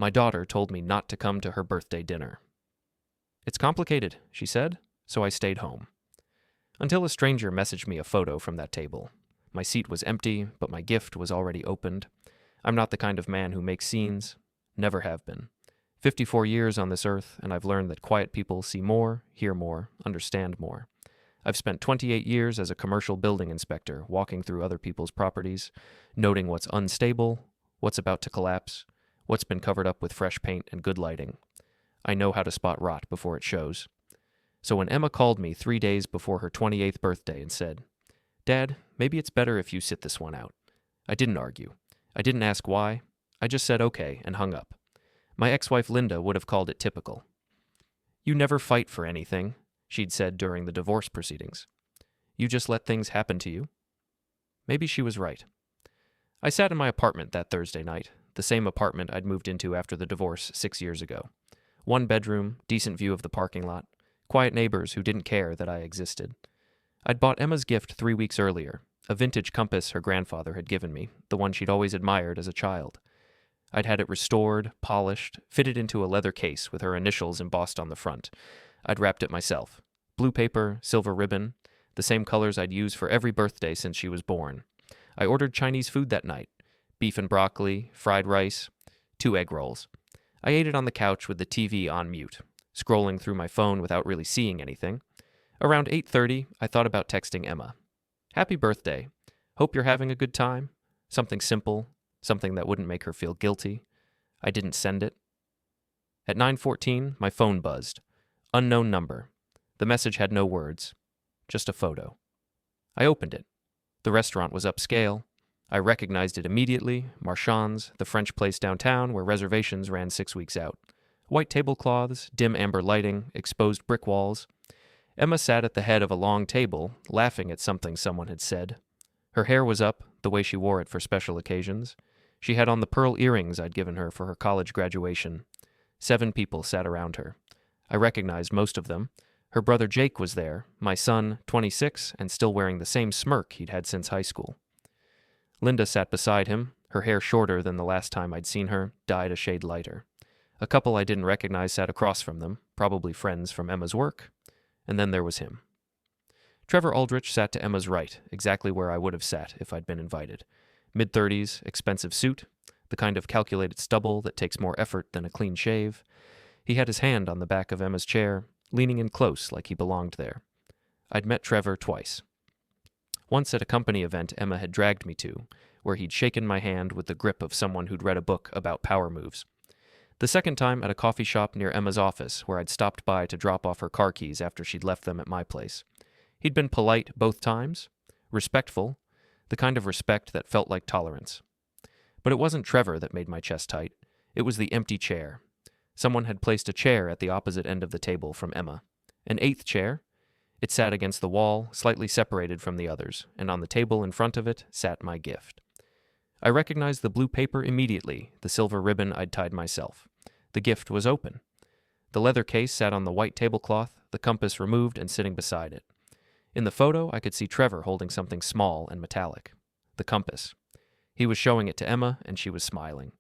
My daughter told me not to come to her birthday dinner. It's complicated, she said, so I stayed home. Until a stranger messaged me a photo from that table. My seat was empty, but my gift was already opened. I'm not the kind of man who makes scenes. Never have been. 54 years on this earth, and I've learned that quiet people see more, hear more, understand more. I've spent 28 years as a commercial building inspector, walking through other people's properties, noting what's unstable, what's about to collapse, what's been covered up with fresh paint and good lighting. I know how to spot rot before it shows. So when Emma called me 3 days before her 28th birthday and said, "Dad, maybe it's better if you sit this one out," I didn't argue. I didn't ask why. I just said okay and hung up. My ex-wife Linda would have called it typical. "You never fight for anything," she'd said during the divorce proceedings. "You just let things happen to you." Maybe she was right. I sat in my apartment that Thursday night, the same apartment I'd moved into after the divorce 6 years ago. 1 bedroom, decent view of the parking lot, quiet neighbors who didn't care that I existed. I'd bought Emma's gift 3 weeks earlier, a vintage compass her grandfather had given me, the one she'd always admired as a child. I'd had it restored, polished, fitted into a leather case with her initials embossed on the front. I'd wrapped it myself. Blue paper, silver ribbon, the same colors I'd used for every birthday since she was born. I ordered Chinese food that night. Beef and broccoli, fried rice, 2 egg rolls. I ate it on the couch with the TV on mute, scrolling through my phone without really seeing anything. Around 8:30, I thought about texting Emma. "Happy birthday. Hope you're having a good time." Something simple, something that wouldn't make her feel guilty. I didn't send it. At 9:14, my phone buzzed. Unknown number. The message had no words, just a photo. I opened it. The restaurant was upscale. I recognized it immediately. Marchand's, the French place downtown where reservations ran 6 weeks out. White tablecloths, dim amber lighting, exposed brick walls. Emma sat at the head of a long table, laughing at something someone had said. Her hair was up, the way she wore it for special occasions. She had on the pearl earrings I'd given her for her college graduation. 7 people sat around her. I recognized most of them. Her brother Jake was there, my son, 26, and still wearing the same smirk he'd had since high school. Linda sat beside him, her hair shorter than the last time I'd seen her, dyed a shade lighter. A couple I didn't recognize sat across from them, probably friends from Emma's work. And then there was him. Trevor Aldrich sat to Emma's right, exactly where I would have sat if I'd been invited. Mid-30s, expensive suit, the kind of calculated stubble that takes more effort than a clean shave. He had his hand on the back of Emma's chair, leaning in close like he belonged there. I'd met Trevor twice. Once at a company event Emma had dragged me to, where he'd shaken my hand with the grip of someone who'd read a book about power moves. The second time at a coffee shop near Emma's office, where I'd stopped by to drop off her car keys after she'd left them at my place. He'd been polite both times, respectful, the kind of respect that felt like tolerance. But it wasn't Trevor that made my chest tight. It was the empty chair. Someone had placed a chair at the opposite end of the table from Emma. An 8th chair. It sat against the wall, slightly separated from the others, and on the table in front of it sat my gift. I recognized the blue paper immediately, the silver ribbon I'd tied myself. The gift was open. The leather case sat on the white tablecloth, the compass removed and sitting beside it. In the photo, I could see Trevor holding something small and metallic. The compass. He was showing it to Emma, and she was smiling.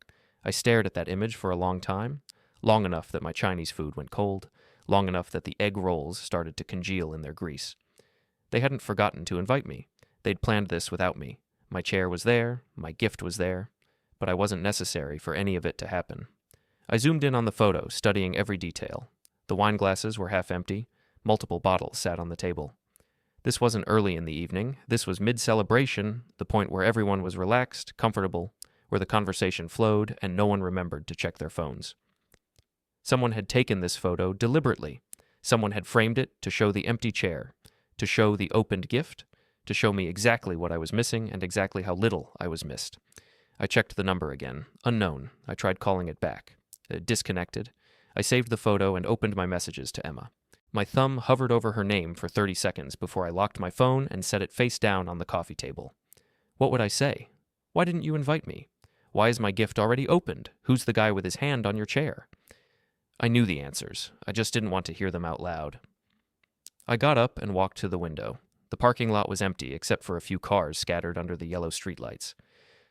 I stared at that image for a long time, long enough that my Chinese food went cold, long enough that the egg rolls started to congeal in their grease. They hadn't forgotten to invite me. They'd planned this without me. My chair was there, my gift was there, but I wasn't necessary for any of it to happen. I zoomed in on the photo, studying every detail. The wine glasses were half empty. Multiple bottles sat on the table. This wasn't early in the evening. This was mid-celebration, the point where everyone was relaxed, comfortable, where the conversation flowed, and no one remembered to check their phones. Someone had taken this photo deliberately. Someone had framed it to show the empty chair, to show the opened gift, to show me exactly what I was missing and exactly how little I was missed. I checked the number again. Unknown. I tried calling it back. Disconnected. I saved the photo and opened my messages to Emma. My thumb hovered over her name for 30 seconds before I locked my phone and set it face down on the coffee table. What would I say? Why didn't you invite me? Why is my gift already opened? Who's the guy with his hand on your chair? I knew the answers. I just didn't want to hear them out loud. I got up and walked to the window. The parking lot was empty except for a few cars scattered under the yellow streetlights.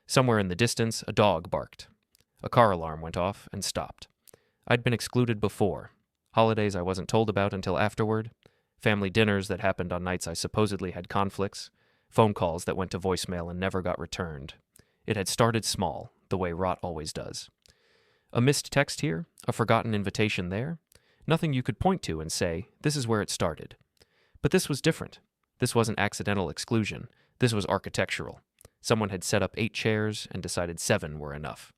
Somewhere in the distance, a dog barked. A car alarm went off and stopped. I'd been excluded before. Holidays I wasn't told about until afterward. Family dinners that happened on nights I supposedly had conflicts. Phone calls that went to voicemail and never got returned. It had started small, the way rot always does. A missed text here, a forgotten invitation there. Nothing you could point to and say, this is where it started. But this was different. This wasn't accidental exclusion. This was architectural. Someone had set up 8 chairs and decided 7 were enough.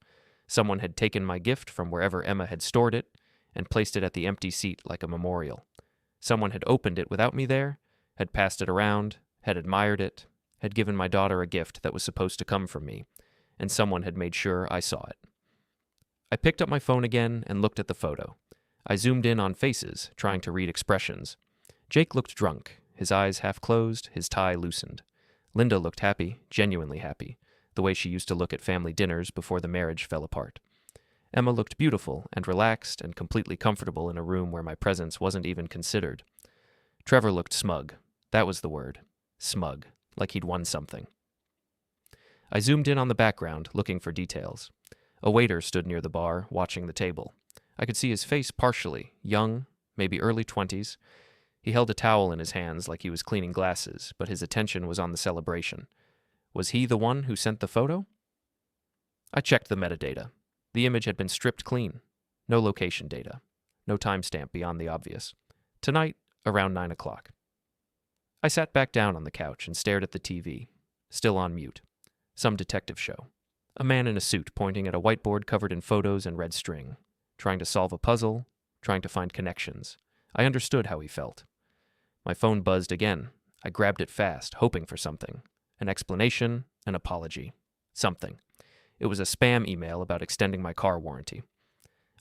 Someone had taken my gift from wherever Emma had stored it and placed it at the empty seat like a memorial. Someone had opened it without me there, had passed it around, had admired it, had given my daughter a gift that was supposed to come from me, and someone had made sure I saw it. I picked up my phone again and looked at the photo. I zoomed in on faces, trying to read expressions. Jake looked drunk, his eyes half closed, his tie loosened. Linda looked happy, genuinely happy, the way she used to look at family dinners before the marriage fell apart. Emma looked beautiful and relaxed and completely comfortable in a room where my presence wasn't even considered. Trevor looked smug. That was the word. Smug. Like he'd won something. I zoomed in on the background, looking for details. A waiter stood near the bar, watching the table. I could see his face partially, young, maybe early 20s. He held a towel in his hands like he was cleaning glasses, but his attention was on the celebration. Was he the one who sent the photo? I checked the metadata. The image had been stripped clean. No location data. No timestamp beyond the obvious. Tonight, around 9 o'clock. I sat back down on the couch and stared at the TV, still on mute. Some detective show. A man in a suit pointing at a whiteboard covered in photos and red string, trying to solve a puzzle, trying to find connections. I understood how he felt. My phone buzzed again. I grabbed it fast, hoping for something. An explanation, an apology. Something. It was a spam email about extending my car warranty.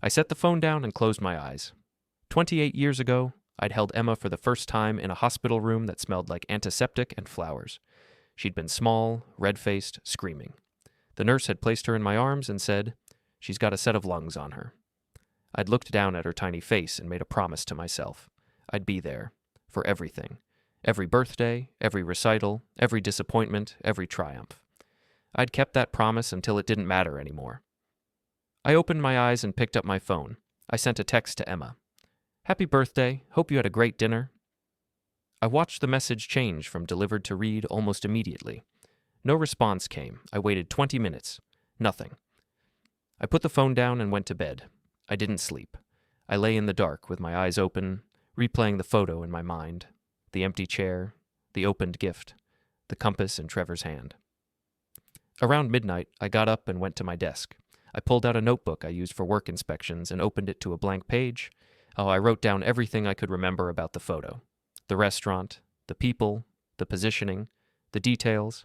I set the phone down and closed my eyes. 28 years ago, I'd held Emma for the first time in a hospital room that smelled like antiseptic and flowers. She'd been small, red-faced, screaming. The nurse had placed her in my arms and said, "She's got a set of lungs on her." I'd looked down at her tiny face and made a promise to myself. I'd be there, for everything. Every birthday, every recital, every disappointment, every triumph. I'd kept that promise until it didn't matter anymore. I opened my eyes and picked up my phone. I sent a text to Emma. "Happy birthday. Hope you had a great dinner." I watched the message change from delivered to read almost immediately. No response came. I waited 20 minutes. Nothing. I put the phone down and went to bed. I didn't sleep. I lay in the dark with my eyes open, replaying the photo in my mind. The empty chair, the opened gift, the compass in Trevor's hand. Around midnight, I got up and went to my desk. I pulled out a notebook I used for work inspections and opened it to a blank page. I wrote down everything I could remember about the photo. The restaurant, the people, the positioning, the details.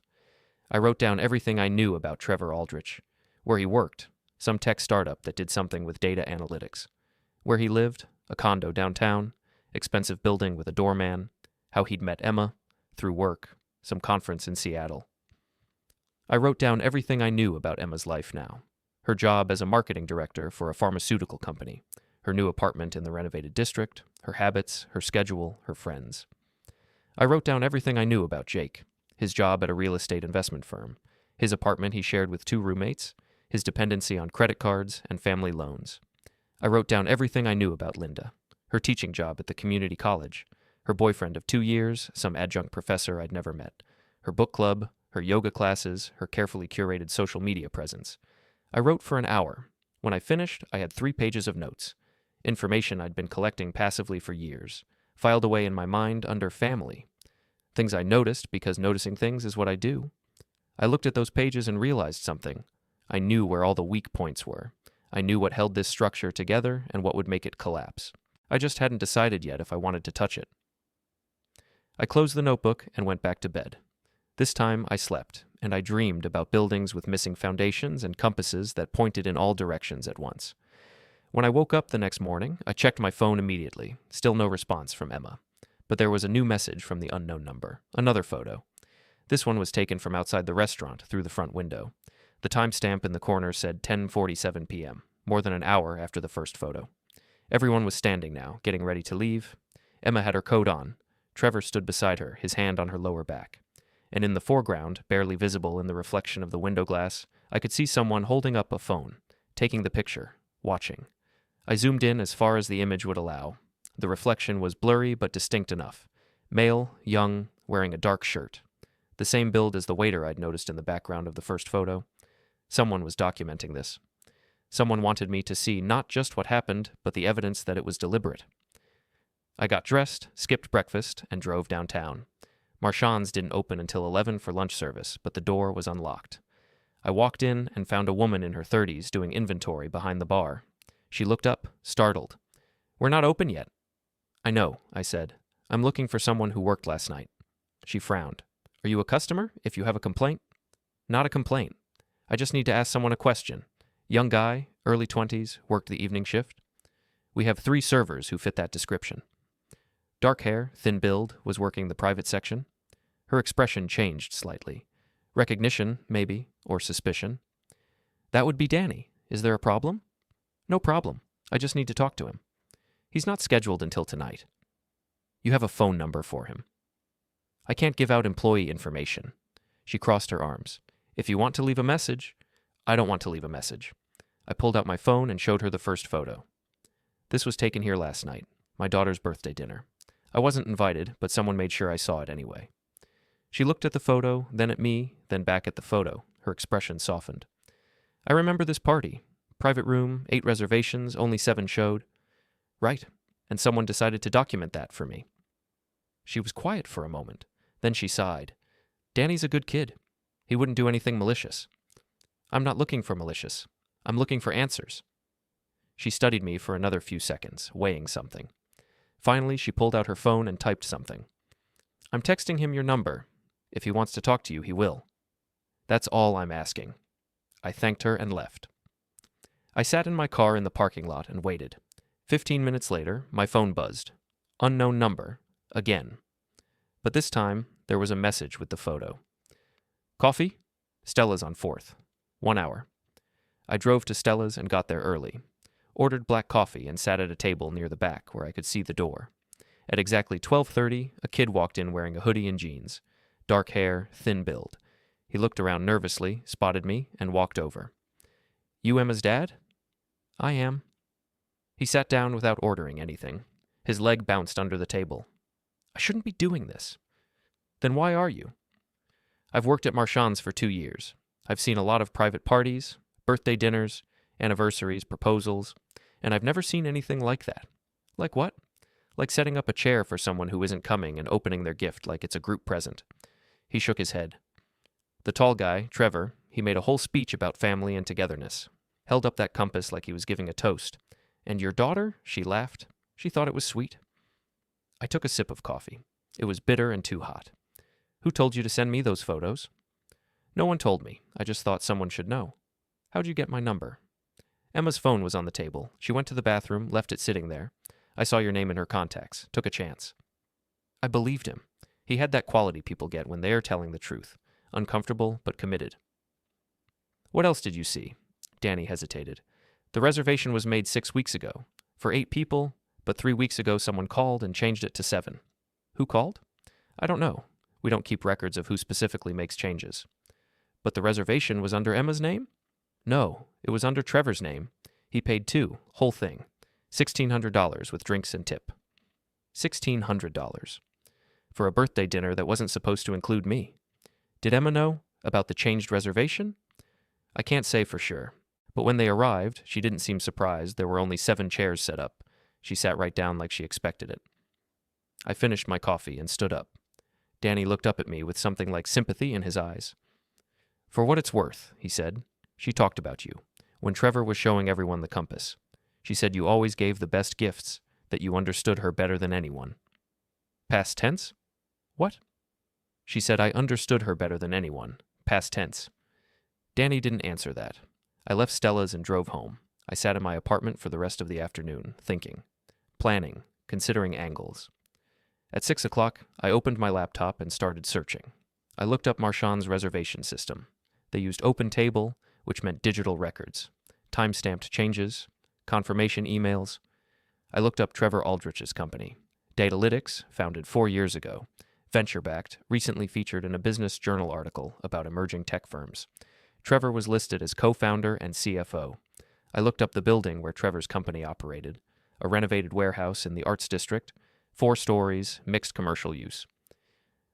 I wrote down everything I knew about Trevor Aldrich. Where he worked, some tech startup that did something with data analytics. Where he lived, a condo downtown, expensive building with a doorman. How he'd met Emma, through work, some conference in Seattle. I wrote down everything I knew about Emma's life now. Her job as a marketing director for a pharmaceutical company. Her new apartment in the renovated district, her habits, her schedule, her friends. I wrote down everything I knew about Jake, his job at a real estate investment firm, his apartment he shared with 2 roommates, his dependency on credit cards and family loans. I wrote down everything I knew about Linda, her teaching job at the community college, her boyfriend of 2 years, some adjunct professor I'd never met, her book club, her yoga classes, her carefully curated social media presence. I wrote for an hour. When I finished, I had 3 pages of notes. Information I'd been collecting passively for years, filed away in my mind under family. Things I noticed because noticing things is what I do. I looked at those pages and realized something. I knew where all the weak points were. I knew what held this structure together and what would make it collapse. I just hadn't decided yet if I wanted to touch it. I closed the notebook and went back to bed. This time I slept, and I dreamed about buildings with missing foundations and compasses that pointed in all directions at once. When I woke up the next morning, I checked my phone immediately. Still no response from Emma. But there was a new message from the unknown number. Another photo. This one was taken from outside the restaurant through the front window. The timestamp in the corner said 10:47 p.m., more than an hour after the first photo. Everyone was standing now, getting ready to leave. Emma had her coat on. Trevor stood beside her, his hand on her lower back. And in the foreground, barely visible in the reflection of the window glass, I could see someone holding up a phone, taking the picture, watching. I zoomed in as far as the image would allow. The reflection was blurry but distinct enough. Male, young, wearing a dark shirt. The same build as the waiter I'd noticed in the background of the first photo. Someone was documenting this. Someone wanted me to see not just what happened, but the evidence that it was deliberate. I got dressed, skipped breakfast, and drove downtown. Marchand's didn't open until 11 for lunch service, but the door was unlocked. I walked in and found a woman in her 30s doing inventory behind the bar. She looked up, startled. "We're not open yet." "I know," I said. "I'm looking for someone who worked last night." She frowned. "Are you a customer? If you have a complaint?" "Not a complaint. I just need to ask someone a question. Young guy, early 20s, worked the evening shift." "We have 3 servers who fit that description." Dark hair, thin build, was working the private section. Her expression changed slightly. Recognition, maybe, or suspicion. "That would be Danny. Is there a problem?" "No problem. I just need to talk to him." "He's not scheduled until tonight." "You have a phone number for him." "I can't give out employee information." She crossed her arms. "If you want to leave a message..." "I don't want to leave a message." I pulled out my phone and showed her the first photo. "This was taken here last night, my daughter's birthday dinner. I wasn't invited, but someone made sure I saw it anyway." She looked at the photo, then at me, then back at the photo. Her expression softened. "I remember this party. Private room, 8 reservations, only 7 showed." "Right. And someone decided to document that for me." She was quiet for a moment. Then she sighed. "Danny's a good kid. He wouldn't do anything malicious." "I'm not looking for malicious. I'm looking for answers." She studied me for another few seconds, weighing something. Finally, she pulled out her phone and typed something. "I'm texting him your number. If he wants to talk to you, he will. That's all I'm asking." I thanked her and left. I sat in my car in the parking lot and waited. 15 minutes later, my phone buzzed. Unknown number. Again. But this time, there was a message with the photo. "Coffee? Stella's on 4th. 1 hour." I drove to Stella's and got there early. Ordered black coffee and sat at a table near the back where I could see the door. At exactly 12:30, a kid walked in wearing a hoodie and jeans. Dark hair, thin build. He looked around nervously, spotted me, and walked over. "You Emma's dad?" "I am." He sat down without ordering anything. His leg bounced under the table. "I shouldn't be doing this." "Then why are you?" "I've worked at Marchand's for 2 years. I've seen a lot of private parties, birthday dinners, anniversaries, proposals, and I've never seen anything like that." "Like what?" "Like setting up a chair for someone who isn't coming and opening their gift like it's a group present." He shook his head. The tall guy, Trevor, he made a whole speech about family and togetherness. Held up that compass like he was giving a toast. "And your daughter?" She laughed. She thought it was sweet. I took a sip of coffee. It was bitter and too hot. "Who told you to send me those photos?" "No one told me. I just thought someone should know." "How'd you get my number?" "Emma's phone was on the table. She went to the bathroom, left it sitting there. I saw your name in her contacts. Took a chance." I believed him. He had that quality people get when they are telling the truth. Uncomfortable, but committed. "What else did you see?" Danny hesitated. "The reservation was made 6 weeks ago. For 8 people, but 3 weeks ago someone called and changed it to 7. "Who called?" "I don't know. We don't keep records of who specifically makes changes." "But the reservation was under Emma's name?" "No, it was under Trevor's name. He paid 2, whole thing. $1,600 with drinks and tip." $1,600. For a birthday dinner that wasn't supposed to include me. Did Emma know about the changed reservation? I can't say for sure, but when they arrived, she didn't seem surprised there were only 7 chairs set up. She sat right down like she expected it. I finished my coffee and stood up. Danny looked up at me with something like sympathy in his eyes. "For what it's worth," he said, "she talked about you, when Trevor was showing everyone the compass. She said you always gave the best gifts, that you understood her better than anyone." Past tense? What? She said I understood her better than anyone. Past tense. Danny didn't answer that. I left Stella's and drove home. I sat in my apartment for the rest of the afternoon, thinking, planning, considering angles. At 6 o'clock, I opened my laptop and started searching. I looked up Marchand's reservation system. They used Open Table, which meant digital records, time-stamped changes, confirmation emails. I looked up Trevor Aldrich's company, Datalytics, founded 4 years ago, venture-backed, recently featured in a Business Journal article about emerging tech firms. Trevor was listed as co-founder and CFO. I looked up the building where Trevor's company operated, a renovated warehouse in the Arts District, 4 stories, mixed commercial use.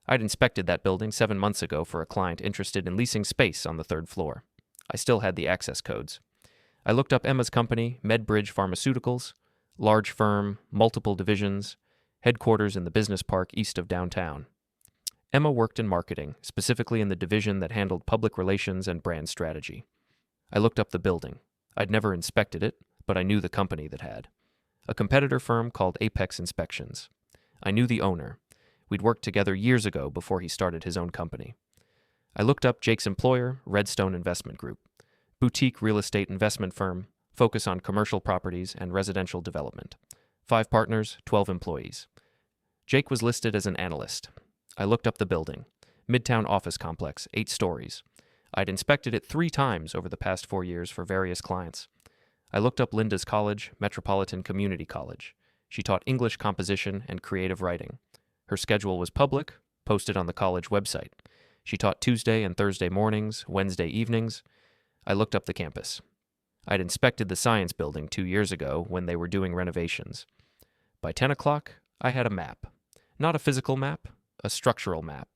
I'd inspected that building 7 months ago for a client interested in leasing space on the 3rd floor. I still had the access codes. I looked up Emma's company, MedBridge Pharmaceuticals, large firm, multiple divisions, headquarters in the business park east of downtown. Emma worked in marketing, specifically in the division that handled public relations and brand strategy. I looked up the building. I'd never inspected it, but I knew the company that had. A competitor firm called Apex Inspections. I knew the owner. We'd worked together years ago before he started his own company. I looked up Jake's employer, Redstone Investment Group, boutique real estate investment firm, focus on commercial properties and residential development. 5 partners, 12 employees. Jake was listed as an analyst. I looked up the building. Midtown office complex, 8 stories. I'd inspected it 3 times over the past 4 years for various clients. I looked up Linda's college, Metropolitan Community College. She taught English composition and creative writing. Her schedule was public, posted on the college website. She taught Tuesday and Thursday mornings, Wednesday evenings. I looked up the campus. I'd inspected the science building 2 years ago when they were doing renovations. By 10 o'clock, I had a map. Not a physical map, a structural map.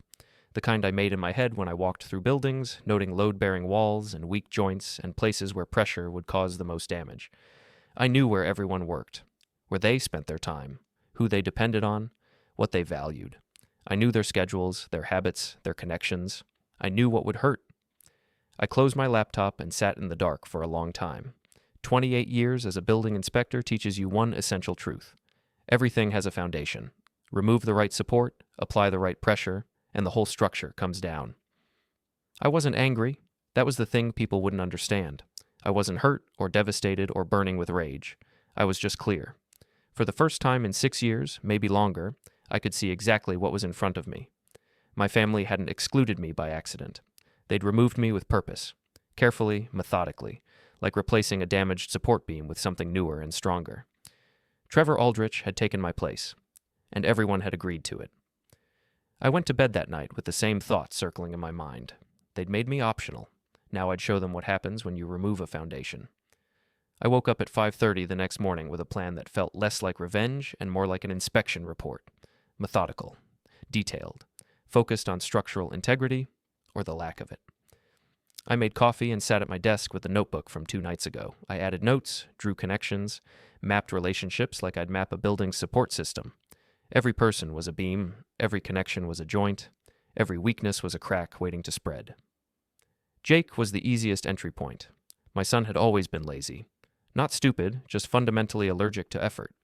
The kind I made in my head when I walked through buildings, noting load-bearing walls and weak joints and places where pressure would cause the most damage. I knew where everyone worked, where they spent their time, who they depended on, what they valued. I knew their schedules, their habits, their connections. I knew what would hurt. I closed my laptop and sat in the dark for a long time. 28 years as a building inspector teaches you one essential truth. Everything has a foundation. Remove the right support, apply the right pressure, and the whole structure comes down. I wasn't angry. That was the thing people wouldn't understand. I wasn't hurt or devastated or burning with rage. I was just clear. For the first time in 6 years, maybe longer, I could see exactly what was in front of me. My family hadn't excluded me by accident. They'd removed me with purpose, carefully, methodically, like replacing a damaged support beam with something newer and stronger. Trevor Aldrich had taken my place, and everyone had agreed to it. I went to bed that night with the same thoughts circling in my mind. They'd made me optional. Now I'd show them what happens when you remove a foundation. I woke up at 5:30 the next morning with a plan that felt less like revenge and more like an inspection report. Methodical, detailed, focused on structural integrity or the lack of it. I made coffee and sat at my desk with a notebook from 2 nights ago. I added notes, drew connections, mapped relationships like I'd map a building's support system. Every person was a beam, every connection was a joint, every weakness was a crack waiting to spread. Jake was the easiest entry point. My son had always been lazy. Not stupid, just fundamentally allergic to effort.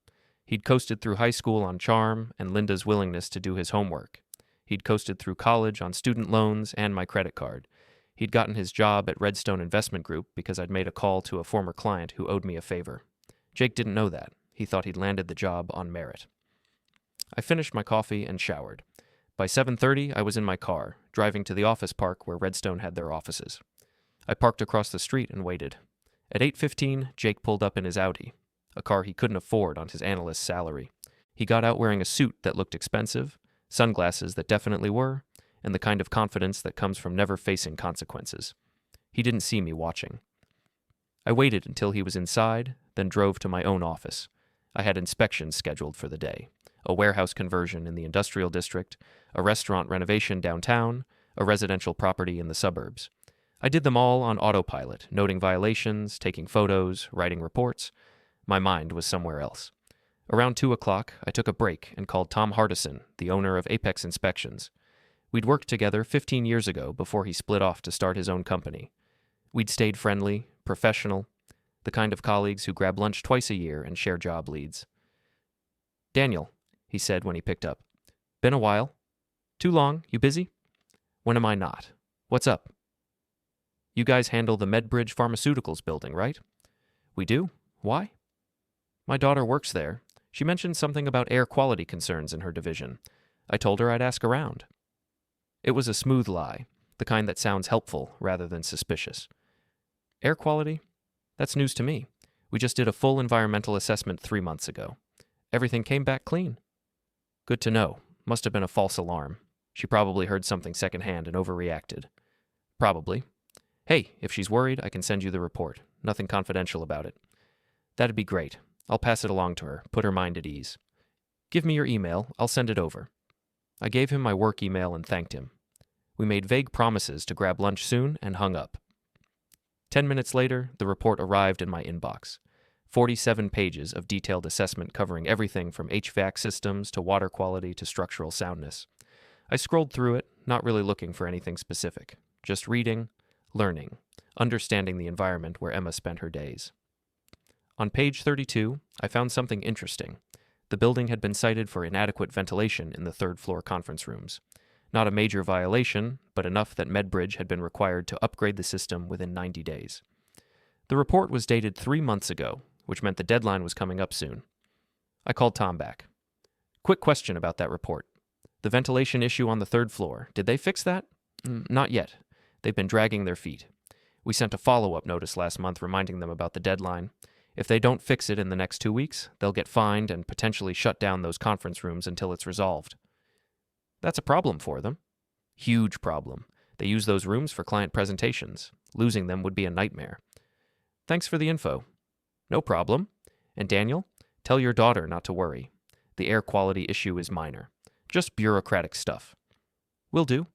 He'd coasted through high school on charm and Linda's willingness to do his homework. He'd coasted through college on student loans and my credit card. He'd gotten his job at Redstone Investment Group because I'd made a call to a former client who owed me a favor. Jake didn't know that. He thought he'd landed the job on merit. I finished my coffee and showered. By 7:30, I was in my car, driving to the office park where Redstone had their offices. I parked across the street and waited. At 8:15, Jake pulled up in his Audi, a car he couldn't afford on his analyst's salary. He got out wearing a suit that looked expensive, sunglasses that definitely were, and the kind of confidence that comes from never facing consequences. He didn't see me watching. I waited until he was inside, then drove to my own office. I had inspections scheduled for the day. A warehouse conversion in the industrial district, a restaurant renovation downtown, a residential property in the suburbs. I did them all on autopilot, noting violations, taking photos, writing reports. My mind was somewhere else. Around 2 o'clock, I took a break and called Tom Hardison, the owner of Apex Inspections. We'd worked together 15 years ago before he split off to start his own company. We'd stayed friendly, professional, the kind of colleagues who grab lunch twice a year and share job leads. "Daniel," he said when he picked up. "Been a while. Too long? You busy?" "When am I not? What's up?" "You guys handle the MedBridge Pharmaceuticals building, right?" "We do. Why?" "My daughter works there. She mentioned something about air quality concerns in her division. I told her I'd ask around." It was a smooth lie, the kind that sounds helpful rather than suspicious. "Air quality? That's news to me. We just did a full environmental assessment 3 months ago. Everything came back clean." "Good to know. Must have been a false alarm. She probably heard something secondhand and overreacted." "Probably. Hey, if she's worried, I can send you the report. Nothing confidential about it. That'd be great. I'll pass it along to her, put her mind at ease. Give me your email, I'll send it over. I gave him my work email and thanked him. We made vague promises to grab lunch soon and hung up. 10 minutes later, the report arrived in my inbox. 47 pages of detailed assessment covering everything from HVAC systems to water quality to structural soundness. I scrolled through it, not really looking for anything specific, just reading, learning, understanding the environment where Emma spent her days. On page 32, I found something interesting. The building had been cited for inadequate ventilation in the third-floor conference rooms. Not a major violation, but enough that MedBridge had been required to upgrade the system within 90 days. The report was dated 3 months ago, which meant the deadline was coming up soon. I called Tom back. Quick question about that report. The ventilation issue on the third floor, did they fix that? Not yet. They've been dragging their feet. We sent a follow-up notice last month reminding them about the deadline. If they don't fix it in the next 2 weeks, they'll get fined and potentially shut down those conference rooms until it's resolved. That's a problem for them. Huge problem. They use those rooms for client presentations. Losing them would be a nightmare. Thanks for the info. No problem. And Daniel, tell your daughter not to worry. The air quality issue is minor. Just bureaucratic stuff. Will do.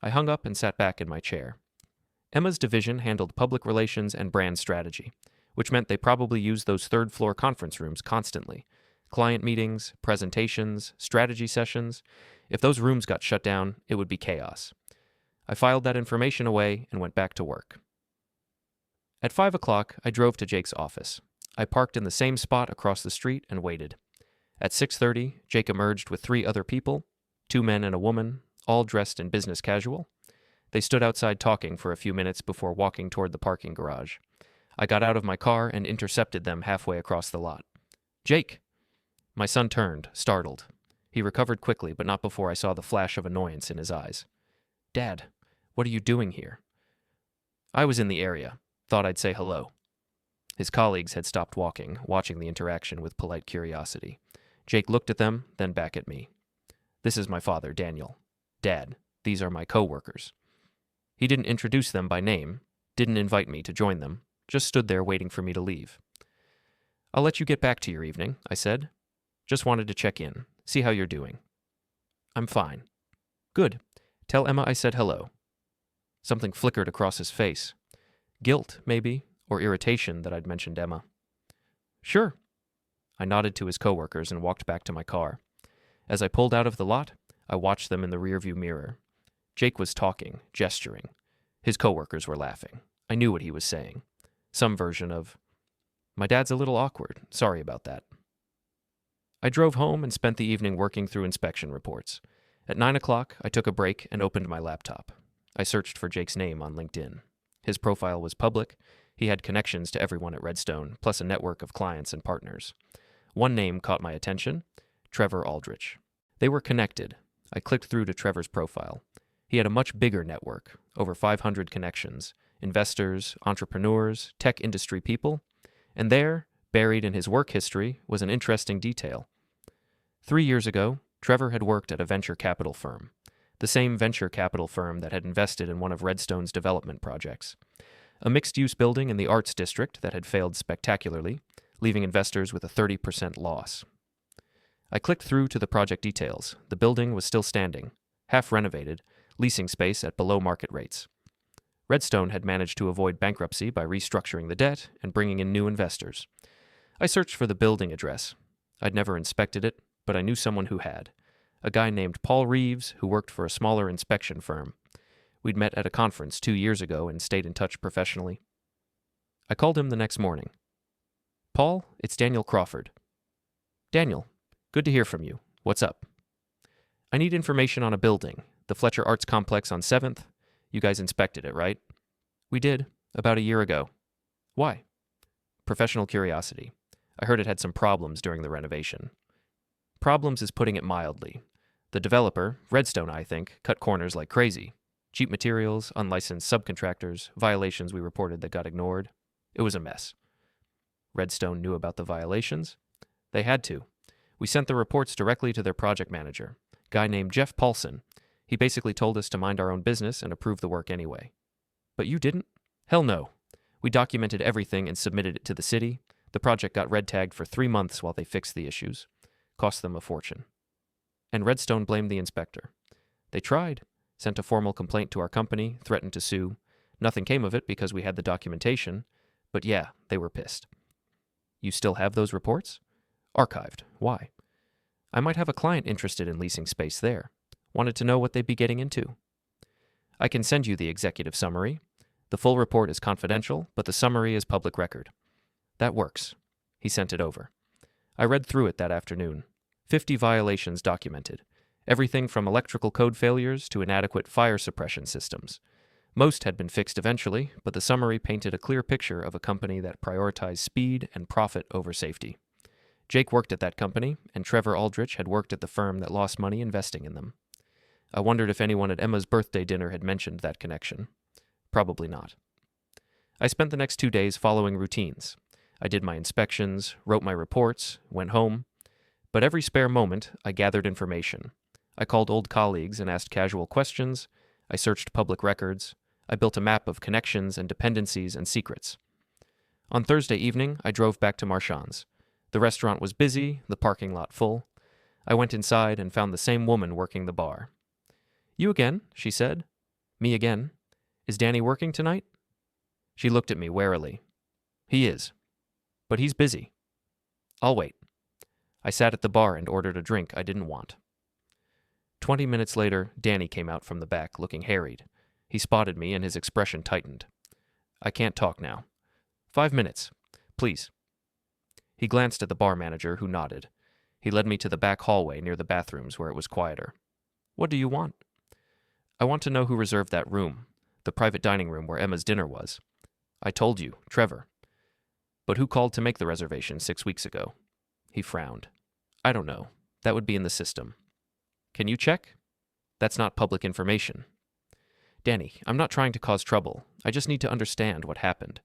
I hung up and sat back in my chair. Emma's division handled public relations and brand strategy, which meant they probably used those third-floor conference rooms constantly. Client meetings, presentations, strategy sessions. If those rooms got shut down, it would be chaos. I filed that information away and went back to work. At 5 o'clock, I drove to Jake's office. I parked in the same spot across the street and waited. At 6:30, Jake emerged with 3 other people, 2 men and a woman, all dressed in business casual. They stood outside talking for a few minutes before walking toward the parking garage. I got out of my car and intercepted them halfway across the lot. Jake! My son turned, startled. He recovered quickly, but not before I saw the flash of annoyance in his eyes. Dad, what are you doing here? I was in the area. Thought I'd say hello. His colleagues had stopped walking, watching the interaction with polite curiosity. Jake looked at them, then back at me. This is my father, Daniel. Dad, these are my co-workers. He didn't introduce them by name, didn't invite me to join them, just stood there waiting for me to leave. I'll let you get back to your evening, I said. Just wanted to check in, see how you're doing. I'm fine. Good. Tell Emma I said hello. Something flickered across his face. Guilt, maybe, or irritation that I'd mentioned Emma. Sure. I nodded to his coworkers and walked back to my car. As I pulled out of the lot, I watched them in the rearview mirror. Jake was talking, gesturing. His coworkers were laughing. I knew what he was saying. Some version of, "My dad's a little awkward. Sorry about that." I drove home and spent the evening working through inspection reports. At 9 o'clock, I took a break and opened my laptop. I searched for Jake's name on LinkedIn. His profile was public. He had connections to everyone at Redstone, plus a network of clients and partners. One name caught my attention, Trevor Aldrich. They were connected. I clicked through to Trevor's profile. He had a much bigger network, over 500 connections, investors, entrepreneurs, tech industry people, and there, buried in his work history, was an interesting detail. 3 years ago, Trevor had worked at a venture capital firm, the same venture capital firm that had invested in one of Redstone's development projects, a mixed-use building in the Arts District that had failed spectacularly, leaving investors with a 30% loss. I clicked through to the project details. The building was still standing, half renovated, leasing space at below market rates. Redstone had managed to avoid bankruptcy by restructuring the debt and bringing in new investors. I searched for the building address. I'd never inspected it, but I knew someone who had. A guy named Paul Reeves who worked for a smaller inspection firm. We'd met at a conference 2 years ago and stayed in touch professionally. I called him the next morning. Paul, it's Daniel Crawford. Daniel, good to hear from you. What's up? I need information on a building, the Fletcher Arts Complex on 7th. You guys inspected it, right? We did, about a year ago. Why? Professional curiosity. I heard it had some problems during the renovation. Problems is putting it mildly. The developer, Redstone I think, cut corners like crazy. Cheap materials, unlicensed subcontractors, violations we reported that got ignored. It was a mess. Redstone knew about the violations? They had to. We sent the reports directly to their project manager, a guy named Jeff Paulson. He basically told us to mind our own business and approve the work anyway. But you didn't? Hell no. We documented everything and submitted it to the city. The project got red tagged for 3 months while they fixed the issues. Cost them a fortune. And Redstone blamed the inspector. They tried, sent a formal complaint to our company, threatened to sue. Nothing came of it because we had the documentation, but yeah, they were pissed. You still have those reports? Archived. Why? I might have a client interested in leasing space there. Wanted to know what they'd be getting into. I can send you the executive summary. The full report is confidential, but the summary is public record. That works. He sent it over. I read through it that afternoon. 50 violations documented. Everything from electrical code failures to inadequate fire suppression systems. Most had been fixed eventually, but the summary painted a clear picture of a company that prioritized speed and profit over safety. Jake worked at that company, and Trevor Aldrich had worked at the firm that lost money investing in them. I wondered if anyone at Emma's birthday dinner had mentioned that connection. Probably not. I spent the next 2 days following routines. I did my inspections, wrote my reports, went home. But every spare moment, I gathered information. I called old colleagues and asked casual questions. I searched public records. I built a map of connections and dependencies and secrets. On Thursday evening, I drove back to Marchand's. The restaurant was busy, the parking lot full. I went inside and found the same woman working the bar. You again, she said. Me again. Is Danny working tonight? She looked at me warily. He is. But he's busy. I'll wait. I sat at the bar and ordered a drink I didn't want. 20 minutes later, Danny came out from the back, looking harried. He spotted me and his expression tightened. I can't talk now. 5 minutes, please. He glanced at the bar manager, who nodded. He led me to the back hallway near the bathrooms where it was quieter. What do you want? I want to know who reserved that room, the private dining room where Emma's dinner was. I told you, Trevor. But who called to make the reservation 6 weeks ago? He frowned. I don't know. That would be in the system. Can you check? That's not public information. Danny, I'm not trying to cause trouble. I just need to understand what happened.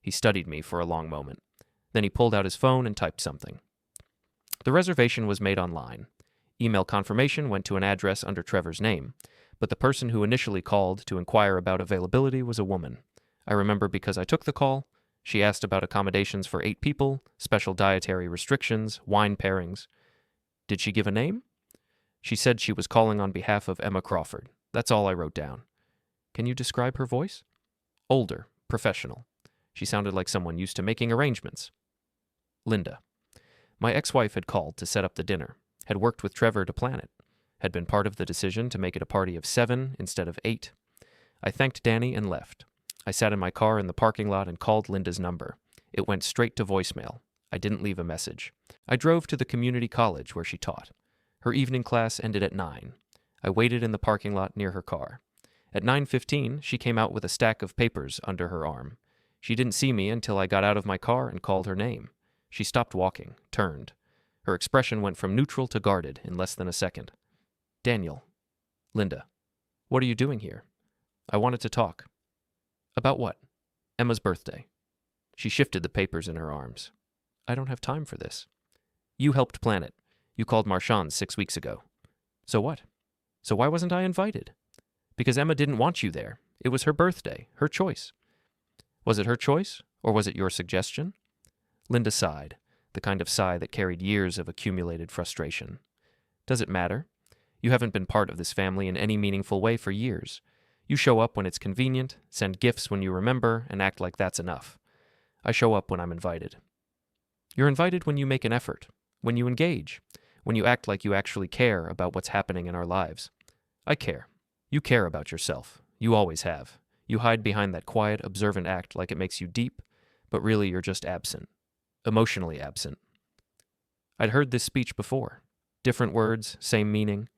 He studied me for a long moment. Then he pulled out his phone and typed something. The reservation was made online. Email confirmation went to an address under Trevor's name, but the person who initially called to inquire about availability was a woman. I remember because I took the call. She asked about accommodations for 8 people, special dietary restrictions, wine pairings. Did she give a name? She said she was calling on behalf of Emma Crawford. That's all I wrote down. Can you describe her voice? Older, professional. She sounded like someone used to making arrangements. Linda. My ex-wife had called to set up the dinner, had worked with Trevor to plan it, had been part of the decision to make it a party of 7 instead of 8. I thanked Danny and left. I sat in my car in the parking lot and called Linda's number. It went straight to voicemail. I didn't leave a message. I drove to the community college where she taught. Her evening class ended at 9. I waited in the parking lot near her car. At 9:15, she came out with a stack of papers under her arm. She didn't see me until I got out of my car and called her name. She stopped walking, turned. Her expression went from neutral to guarded in less than a second. Daniel. Linda. What are you doing here? I wanted to talk. About what? Emma's birthday. She shifted the papers in her arms. I don't have time for this. You helped plan it. You called Marchand's 6 weeks ago. So what? So why wasn't I invited? Because Emma didn't want you there. It was her birthday, her choice. Was it her choice, or was it your suggestion? Linda sighed, the kind of sigh that carried years of accumulated frustration. Does it matter? You haven't been part of this family in any meaningful way for years. You show up when it's convenient, send gifts when you remember, and act like that's enough. I show up when I'm invited. You're invited when you make an effort, when you engage, when you act like you actually care about what's happening in our lives. I care. You care about yourself. You always have. You hide behind that quiet, observant act like it makes you deep, but really you're just absent. Emotionally absent. I'd heard this speech before. Different words, same meaning.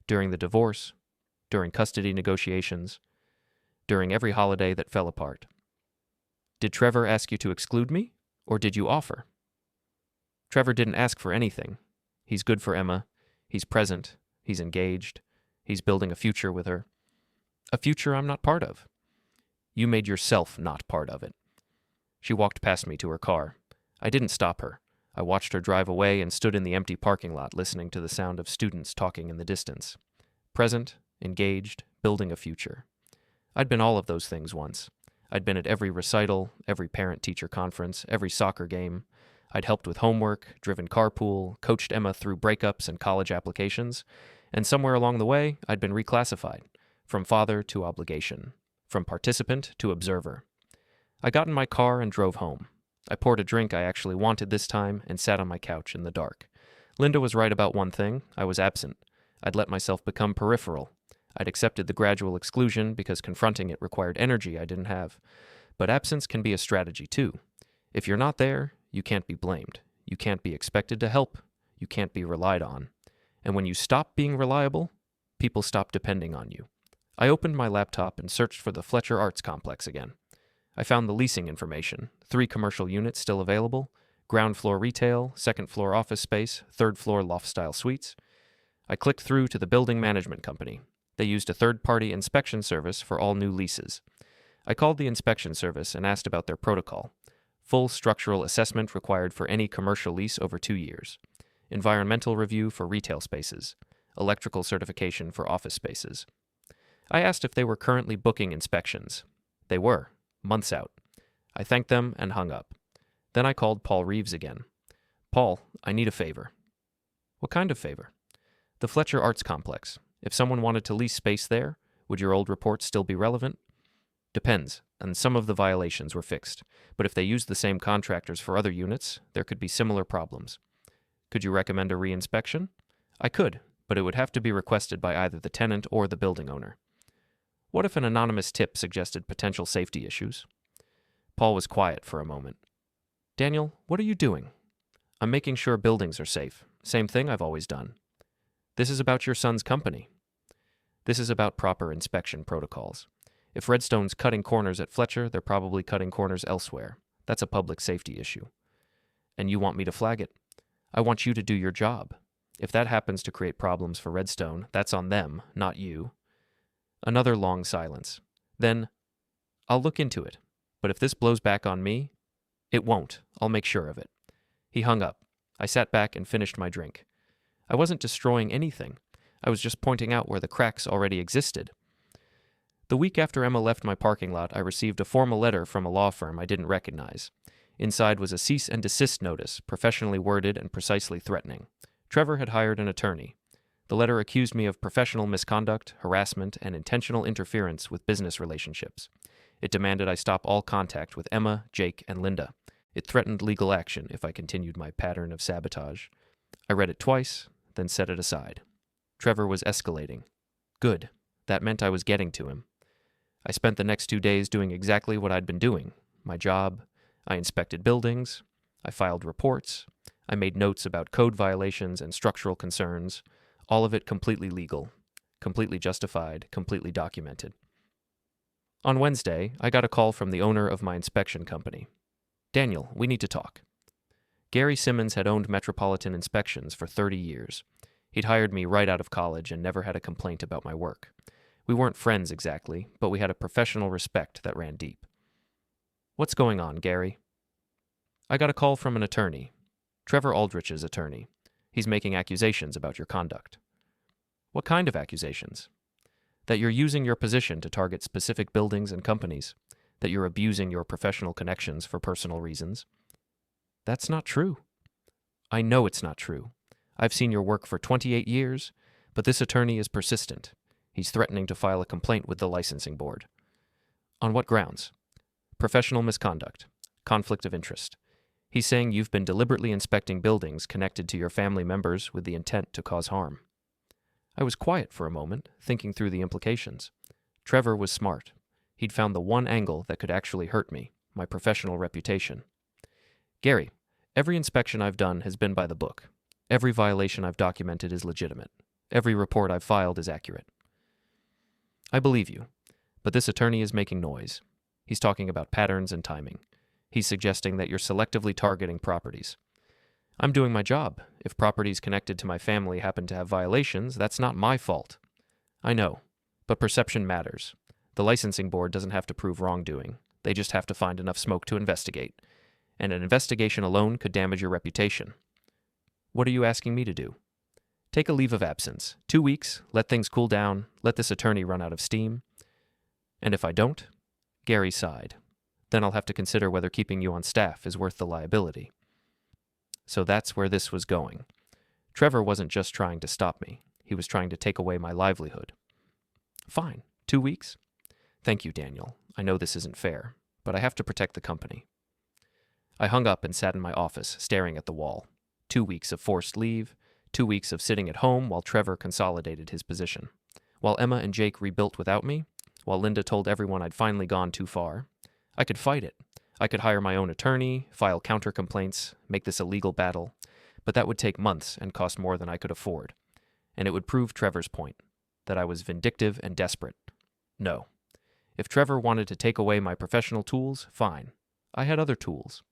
During the divorce, during custody negotiations, during every holiday that fell apart. Did Trevor ask you to exclude me, or did you offer? Trevor didn't ask for anything. He's good for Emma. He's present. He's engaged. He's building a future with her. A future I'm not part of. You made yourself not part of it. She walked past me to her car. I didn't stop her. I watched her drive away and stood in the empty parking lot listening to the sound of students talking in the distance. Present, engaged, building a future. I'd been all of those things once. I'd been at every recital, every parent-teacher conference, every soccer game. I'd helped with homework, driven carpool, coached Emma through breakups and college applications, and somewhere along the way, I'd been reclassified, from father to obligation, from participant to observer. I got in my car and drove home. I poured a drink I actually wanted this time and sat on my couch in the dark. Linda was right about one thing: I was absent. I'd let myself become peripheral. I'd accepted the gradual exclusion because confronting it required energy I didn't have. But absence can be a strategy too. If you're not there, you can't be blamed. You can't be expected to help. You can't be relied on. And when you stop being reliable, people stop depending on you. I opened my laptop and searched for the Fletcher Arts Complex again. I found the leasing information: 3 commercial units still available, ground floor retail, second floor office space, third floor loft-style suites. I clicked through to the building management company. They used a third-party inspection service for all new leases. I called the inspection service and asked about their protocol. Full structural assessment required for any commercial lease over 2 years. Environmental review for retail spaces. Electrical certification for office spaces. I asked if they were currently booking inspections. They were, months out. I thanked them and hung up. Then I called Paul Reeves again. Paul, I need a favor. What kind of favor? The Fletcher Arts Complex. If someone wanted to lease space there, would your old reports still be relevant? Depends, and some of the violations were fixed. But if they used the same contractors for other units, there could be similar problems. Could you recommend a reinspection? I could, but it would have to be requested by either the tenant or the building owner. What if an anonymous tip suggested potential safety issues? Paul was quiet for a moment. Daniel, what are you doing? I'm making sure buildings are safe. Same thing I've always done. This is about your son's company. This is about proper inspection protocols. If Redstone's cutting corners at Fletcher, they're probably cutting corners elsewhere. That's a public safety issue. And you want me to flag it? I want you to do your job. If that happens to create problems for Redstone, that's on them, not you. Another long silence. Then, I'll look into it. But if this blows back on me, it won't. I'll make sure of it. He hung up. I sat back and finished my drink. I wasn't destroying anything. I was just pointing out where the cracks already existed. The week after Emma left my parking lot, I received a formal letter from a law firm I didn't recognize. Inside was a cease and desist notice, professionally worded and precisely threatening. Trevor had hired an attorney. The letter accused me of professional misconduct, harassment, and intentional interference with business relationships. It demanded I stop all contact with Emma, Jake, and Linda. It threatened legal action if I continued my pattern of sabotage. I read it twice, then set it aside. Trevor was escalating. Good. That meant I was getting to him. I spent the next 2 days doing exactly what I'd been doing. My job. I inspected buildings. I filed reports. I made notes about code violations and structural concerns. All of it completely legal, completely justified, completely documented. On Wednesday, I got a call from the owner of my inspection company. Daniel, we need to talk. Gary Simmons had owned Metropolitan Inspections for 30 years. He'd hired me right out of college and never had a complaint about my work. We weren't friends exactly, but we had a professional respect that ran deep. What's going on, Gary? I got a call from an attorney, Trevor Aldrich's attorney. He's making accusations about your conduct. What kind of accusations? That you're using your position to target specific buildings and companies. That you're abusing your professional connections for personal reasons. That's not true. I know it's not true. I've seen your work for 28 years, but this attorney is persistent. He's threatening to file a complaint with the licensing board. On what grounds? Professional misconduct. Conflict of interest. He's saying you've been deliberately inspecting buildings connected to your family members with the intent to cause harm. I was quiet for a moment, thinking through the implications. Trevor was smart. He'd found the one angle that could actually hurt me, my professional reputation. Gary, every inspection I've done has been by the book. Every violation I've documented is legitimate. Every report I've filed is accurate. I believe you, but this attorney is making noise. He's talking about patterns and timing. He's suggesting that you're selectively targeting properties. I'm doing my job. If properties connected to my family happen to have violations, that's not my fault. I know, but perception matters. The licensing board doesn't have to prove wrongdoing. They just have to find enough smoke to investigate. And an investigation alone could damage your reputation. What are you asking me to do? Take a leave of absence. 2 weeks, let things cool down, let this attorney run out of steam. And if I don't? Gary sighed. Then I'll have to consider whether keeping you on staff is worth the liability. So that's where this was going. Trevor wasn't just trying to stop me. He was trying to take away my livelihood. Fine. 2 weeks? Thank you, Daniel. I know this isn't fair, but I have to protect the company. I hung up and sat in my office, staring at the wall. 2 weeks of forced leave, 2 weeks of sitting at home while Trevor consolidated his position. While Emma and Jake rebuilt without me, while Linda told everyone I'd finally gone too far, I could fight it. I could hire my own attorney, file counter-complaints, make this a legal battle, but that would take months and cost more than I could afford. And it would prove Trevor's point, that I was vindictive and desperate. No. If Trevor wanted to take away my professional tools, fine. I had other tools.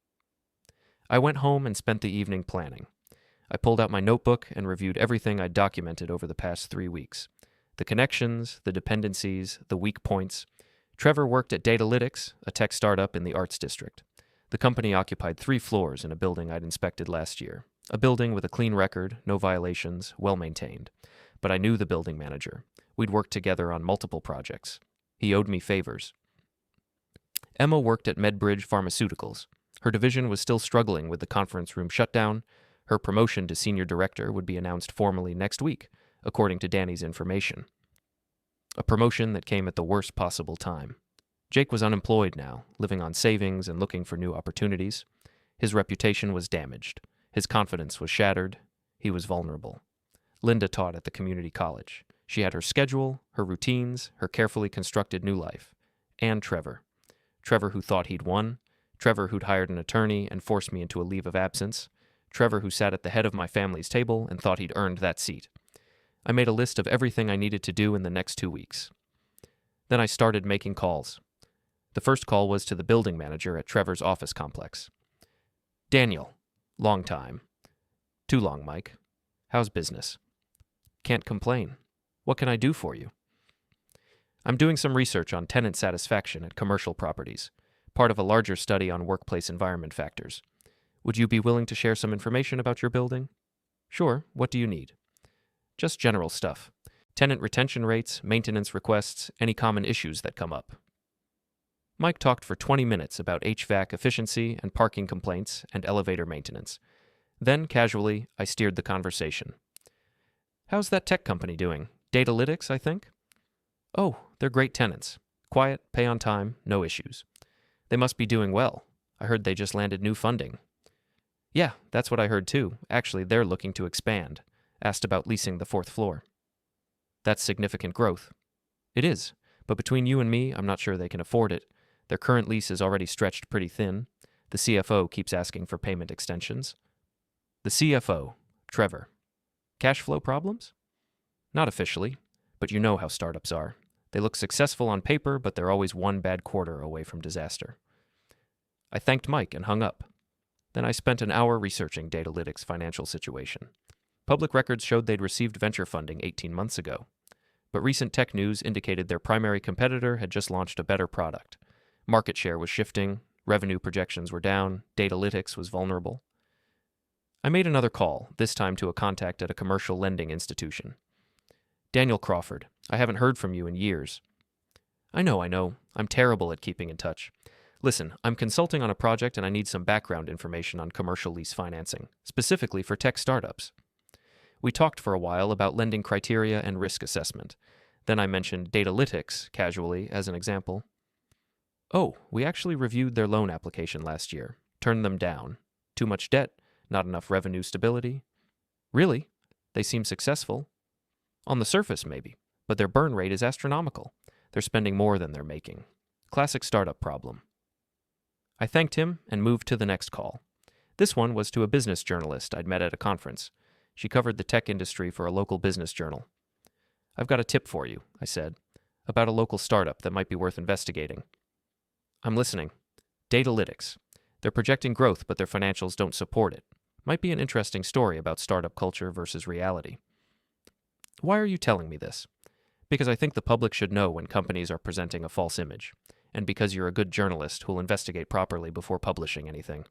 I went home and spent the evening planning. I pulled out my notebook and reviewed everything I'd documented over the past 3 weeks. The connections, the dependencies, the weak points. Trevor worked at Datalytics, a tech startup in the Arts District. The company occupied 3 floors in a building I'd inspected last year. A building with a clean record, no violations, well-maintained. But I knew the building manager. We'd worked together on multiple projects. He owed me favors. Emma worked at MedBridge Pharmaceuticals. Her division was still struggling with the conference room shutdown. Her promotion to senior director would be announced formally next week, according to Danny's information. A promotion that came at the worst possible time. Jake was unemployed now, living on savings and looking for new opportunities. His reputation was damaged. His confidence was shattered. He was vulnerable. Linda taught at the community college. She had her schedule, her routines, her carefully constructed new life. And Trevor. Trevor who thought he'd won. Trevor who'd hired an attorney and forced me into a leave of absence. Trevor who sat at the head of my family's table and thought he'd earned that seat. I made a list of everything I needed to do in the next 2 weeks. Then I started making calls. The first call was to the building manager at Trevor's office complex. Daniel. Long time. Too long, Mike. How's business? Can't complain. What can I do for you? I'm doing some research on tenant satisfaction at commercial properties, part of a larger study on workplace environment factors. Would you be willing to share some information about your building? Sure. What do you need? Just general stuff. Tenant retention rates, maintenance requests, any common issues that come up. Mike talked for 20 minutes about HVAC efficiency and parking complaints and elevator maintenance. Then, casually, I steered the conversation. How's that tech company doing? Datalytics, I think? Oh, they're great tenants. Quiet, pay on time, no issues. They must be doing well. I heard they just landed new funding. Yeah, that's what I heard too. Actually, they're looking to expand. Asked about leasing the 4th floor. That's significant growth. It is, but between you and me, I'm not sure they can afford it. Their current lease is already stretched pretty thin. The CFO keeps asking for payment extensions. The CFO, Trevor. Cash flow problems? Not officially, but you know how startups are. They look successful on paper, but they're always one bad quarter away from disaster. I thanked Mike and hung up. Then I spent an hour researching Datalytics' financial situation. Public records showed they'd received venture funding 18 months ago. But recent tech news indicated their primary competitor had just launched a better product. Market share was shifting, revenue projections were down, Datalytics was vulnerable. I made another call, this time to a contact at a commercial lending institution. Daniel Crawford, I haven't heard from you in years. I know. I'm terrible at keeping in touch. Listen, I'm consulting on a project and I need some background information on commercial lease financing, specifically for tech startups. We talked for a while about lending criteria and risk assessment. Then I mentioned Datalytics, casually, as an example. Oh, we actually reviewed their loan application last year. Turned them down. Too much debt, not enough revenue stability. Really? They seem successful. On the surface, maybe, but their burn rate is astronomical. They're spending more than they're making. Classic startup problem. I thanked him and moved to the next call. This one was to a business journalist I'd met at a conference. She covered the tech industry for a local business journal. I've got a tip for you, I said, about a local startup that might be worth investigating. I'm listening. Datalytics. They're projecting growth, but their financials don't support it. Might be an interesting story about startup culture versus reality. Why are you telling me this? Because I think the public should know when companies are presenting a false image, and because you're a good journalist who'll investigate properly before publishing anything.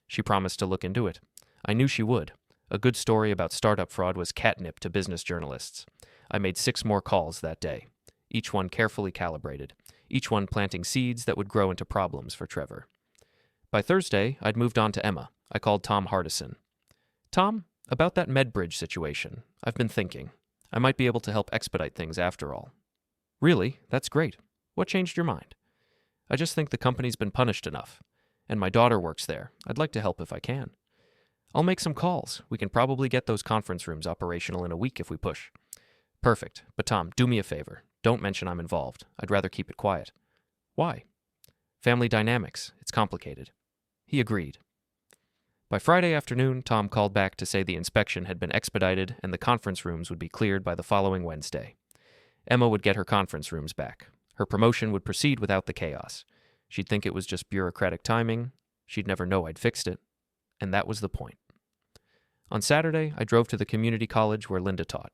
She promised to look into it. I knew she would. A good story about startup fraud was catnip to business journalists. I made 6 more calls that day, each one carefully calibrated, each one planting seeds that would grow into problems for Trevor. By Thursday, I'd moved on to Emma. I called Tom Hardison. Tom, about that MedBridge situation, I've been thinking. I might be able to help expedite things after all. Really? That's great. What changed your mind? I just think the company's been punished enough. And my daughter works there. I'd like to help if I can. I'll make some calls. We can probably get those conference rooms operational in a week if we push. Perfect. But Tom, do me a favor. Don't mention I'm involved. I'd rather keep it quiet. Why? Family dynamics. It's complicated. He agreed. By Friday afternoon, Tom called back to say the inspection had been expedited and the conference rooms would be cleared by the following Wednesday. Emma would get her conference rooms back. Her promotion would proceed without the chaos. She'd think it was just bureaucratic timing. She'd never know I'd fixed it. And that was the point. On Saturday, I drove to the community college where Linda taught.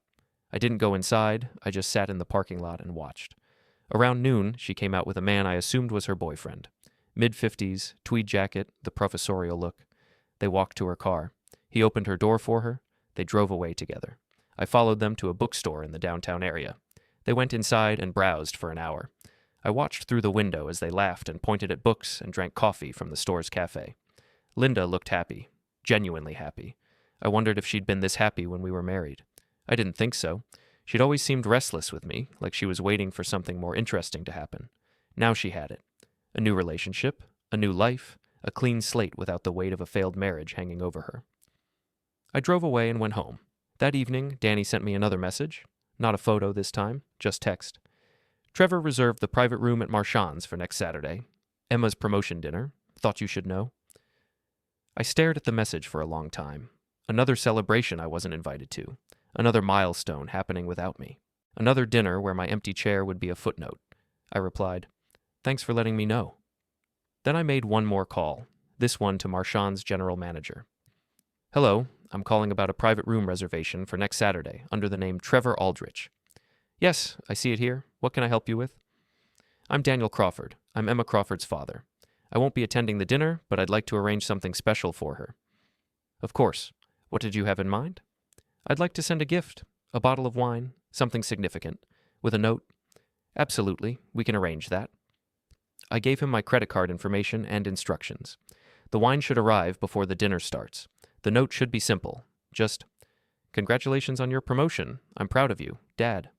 I didn't go inside. I just sat in the parking lot and watched. Around noon, she came out with a man I assumed was her boyfriend. Mid-50s, tweed jacket, the professorial look. They walked to her car. He opened her door for her. They drove away together. I followed them to a bookstore in the downtown area. They went inside and browsed for an hour. I watched through the window as they laughed and pointed at books and drank coffee from the store's cafe. Linda looked happy, genuinely happy. I wondered if she'd been this happy when we were married. I didn't think so. She'd always seemed restless with me, like she was waiting for something more interesting to happen. Now she had it. A new relationship, a new life, a clean slate without the weight of a failed marriage hanging over her. I drove away and went home. That evening, Danny sent me another message. Not a photo this time, just text. Trevor reserved the private room at Marchand's for next Saturday. Emma's promotion dinner. Thought you should know. I stared at the message for a long time. Another celebration I wasn't invited to. Another milestone happening without me. Another dinner where my empty chair would be a footnote. I replied, "Thanks for letting me know." Then I made one more call, this one to Marchand's general manager. "Hello, I'm calling about a private room reservation for next Saturday under the name Trevor Aldrich." "Yes, I see it here. What can I help you with?" "I'm Daniel Crawford. I'm Emma Crawford's father. I won't be attending the dinner, but I'd like to arrange something special for her." "Of course. What did you have in mind?" "I'd like to send a gift, a bottle of wine, something significant, with a note." "Absolutely. We can arrange that." I gave him my credit card information and instructions. The wine should arrive before the dinner starts. The note should be simple. Just, "Congratulations on your promotion. I'm proud of you, Dad."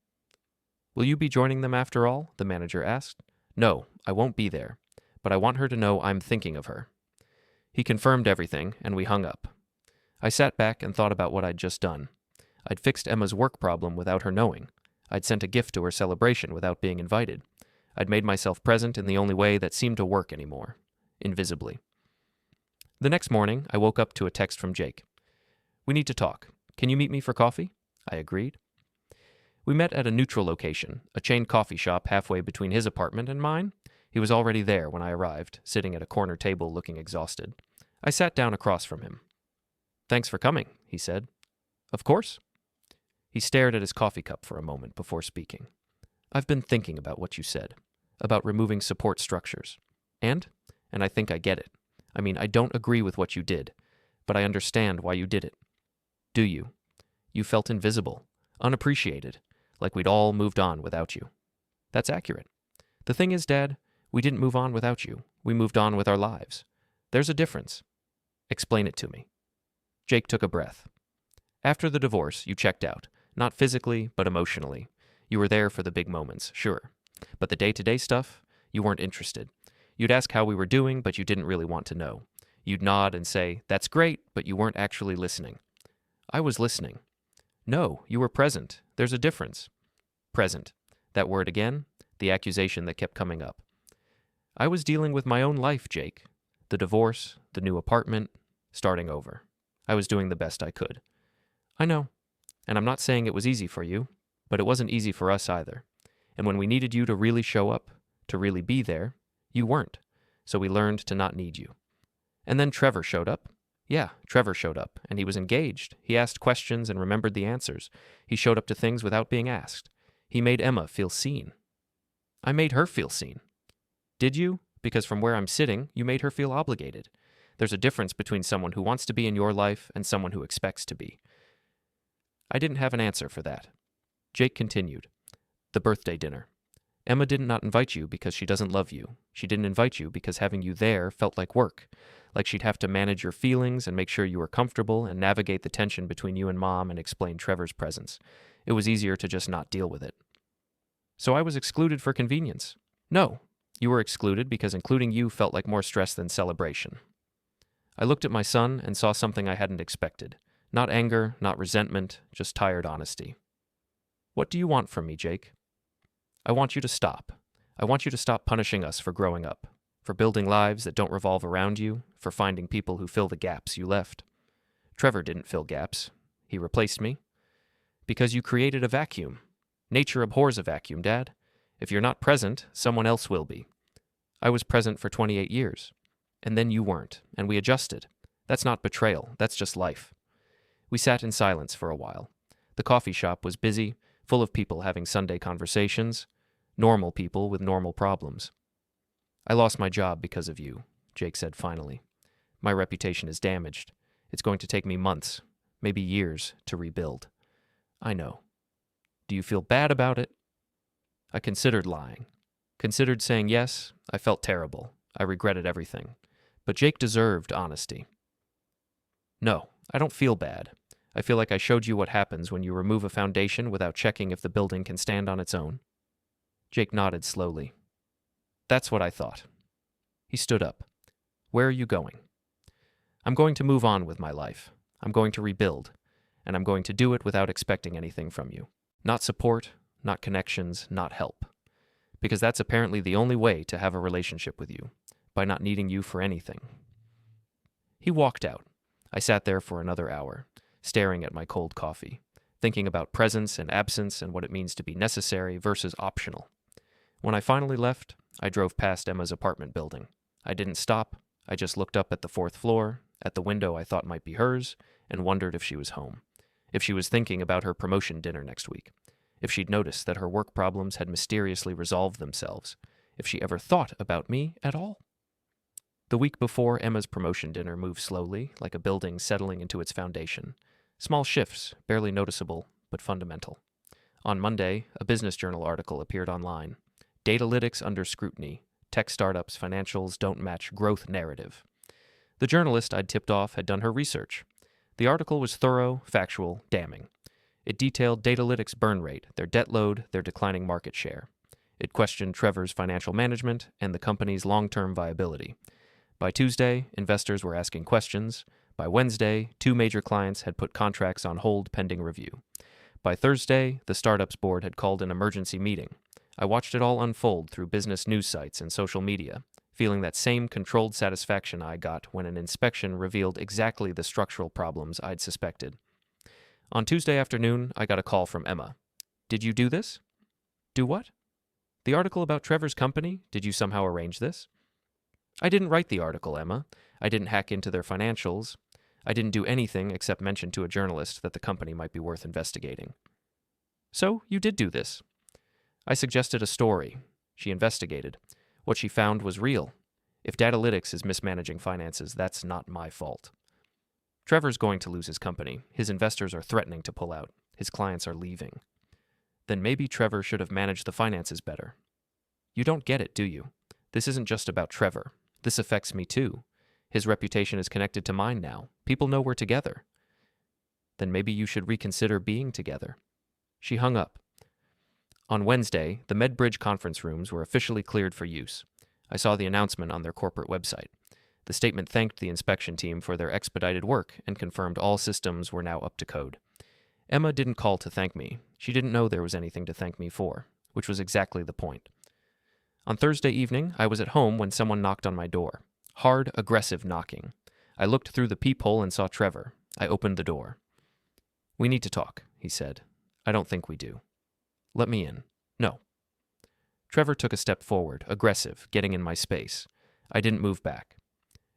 "Will you be joining them after all?" the manager asked. "No, I won't be there, but I want her to know I'm thinking of her." He confirmed everything, and we hung up. I sat back and thought about what I'd just done. I'd fixed Emma's work problem without her knowing. I'd sent a gift to her celebration without being invited. I'd made myself present in the only way that seemed to work anymore, invisibly. The next morning, I woke up to a text from Jake. "We need to talk. Can you meet me for coffee?" I agreed. We met at a neutral location, a chain coffee shop halfway between his apartment and mine. He was already there when I arrived, sitting at a corner table looking exhausted. I sat down across from him. "Thanks for coming," he said. "Of course." He stared at his coffee cup for a moment before speaking. "I've been thinking about what you said, about removing support structures. And I think I get it. I mean, I don't agree with what you did, but I understand why you did it." "Do you? You felt invisible, unappreciated, like we'd all moved on without you." "That's accurate. The thing is, Dad, we didn't move on without you. We moved on with our lives. There's a difference." "Explain it to me." Jake took a breath. "After the divorce, you checked out, not physically, but emotionally. You were there for the big moments, sure. But the day-to-day stuff, you weren't interested. You'd ask how we were doing, but you didn't really want to know. You'd nod and say, 'That's great,' but you weren't actually listening." "I was listening." "No, you were present. There's a difference." Present. That word again, the accusation that kept coming up. "I was dealing with my own life, Jake. The divorce, the new apartment, starting over. I was doing the best I could." "I know. And I'm not saying it was easy for you, but it wasn't easy for us either. And when we needed you to really show up, to really be there, you weren't. So we learned to not need you." "And then Trevor showed up?" "Yeah, Trevor showed up, and he was engaged. He asked questions and remembered the answers. He showed up to things without being asked. He made Emma feel seen." "I made her feel seen." "Did you? Because from where I'm sitting, you made her feel obligated. There's a difference between someone who wants to be in your life and someone who expects to be." I didn't have an answer for that. Jake continued. "The birthday dinner. Emma did not invite you because she doesn't love you. She didn't invite you because having you there felt like work, like she'd have to manage your feelings and make sure you were comfortable and navigate the tension between you and Mom and explain Trevor's presence. It was easier to just not deal with it. So I was excluded for convenience. No, you were excluded because including you felt like more stress than celebration. I looked at my son and saw something I hadn't expected. Not anger, not resentment, just tired honesty. What do you want from me, Jake? I want you to stop. I want you to stop punishing us for growing up, for building lives that don't revolve around you, for finding people who fill the gaps you left. Trevor didn't fill gaps. He replaced me. Because you created a vacuum. Nature abhors a vacuum, Dad. If you're not present, someone else will be. I was present for 28 years. And then you weren't, and we adjusted. That's not betrayal, that's just life. We sat in silence for a while. The coffee shop was busy, full of people having Sunday conversations, normal people with normal problems. I lost my job because of you, Jake said finally. My reputation is damaged. It's going to take me months, maybe years, to rebuild. I know. Do you feel bad about it? I considered lying. Considered saying yes. I felt terrible. I regretted everything. But Jake deserved honesty. No, I don't feel bad. I feel like I showed you what happens when you remove a foundation without checking if the building can stand on its own. Jake nodded slowly. That's what I thought. He stood up. Where are you going? I'm going to move on with my life. I'm going to rebuild. And I'm going to do it without expecting anything from you. Not support, not connections, not help. Because that's apparently the only way to have a relationship with you, by not needing you for anything. He walked out. I sat there for another hour, staring at my cold coffee, thinking about presence and absence and what it means to be necessary versus optional. When I finally left, I drove past Emma's apartment building. I didn't stop. I just looked up at the 4th floor, at the window I thought might be hers, and wondered if she was home. If she was thinking about her promotion dinner next week. If she'd noticed that her work problems had mysteriously resolved themselves. If she ever thought about me at all. The week before Emma's promotion dinner moved slowly, like a building settling into its foundation. Small shifts, barely noticeable, but fundamental. On Monday, a Business Journal article appeared online. Datalytics under scrutiny. Tech startups' financials don't match growth narrative. The journalist I'd tipped off had done her research. The article was thorough, factual, damning. It detailed Datalytics' burn rate, their debt load, their declining market share. It questioned Trevor's financial management and the company's long-term viability. By Tuesday, investors were asking questions. By Wednesday, 2 major clients had put contracts on hold pending review. By Thursday, the startup's board had called an emergency meeting. I watched it all unfold through business news sites and social media, feeling that same controlled satisfaction I got when an inspection revealed exactly the structural problems I'd suspected. On Tuesday afternoon, I got a call from Emma. Did you do this? Do what? The article about Trevor's company? Did you somehow arrange this? I didn't write the article, Emma. I didn't hack into their financials. I didn't do anything except mention to a journalist that the company might be worth investigating. So, you did do this. I suggested a story. She investigated. What she found was real. If Datalytics is mismanaging finances, that's not my fault. Trevor's going to lose his company. His investors are threatening to pull out. His clients are leaving. Then maybe Trevor should have managed the finances better. You don't get it, do you? This isn't just about Trevor. This affects me too. His reputation is connected to mine now. People know we're together. Then maybe you should reconsider being together. She hung up. On Wednesday, the MedBridge conference rooms were officially cleared for use. I saw the announcement on their corporate website. The statement thanked the inspection team for their expedited work and confirmed all systems were now up to code. Emma didn't call to thank me. She didn't know there was anything to thank me for, which was exactly the point. On Thursday evening, I was at home when someone knocked on my door. Hard, aggressive knocking. I looked through the peephole and saw Trevor. I opened the door. We need to talk, he said. I don't think we do. Let me in. No. Trevor took a step forward, aggressive, getting in my space. I didn't move back.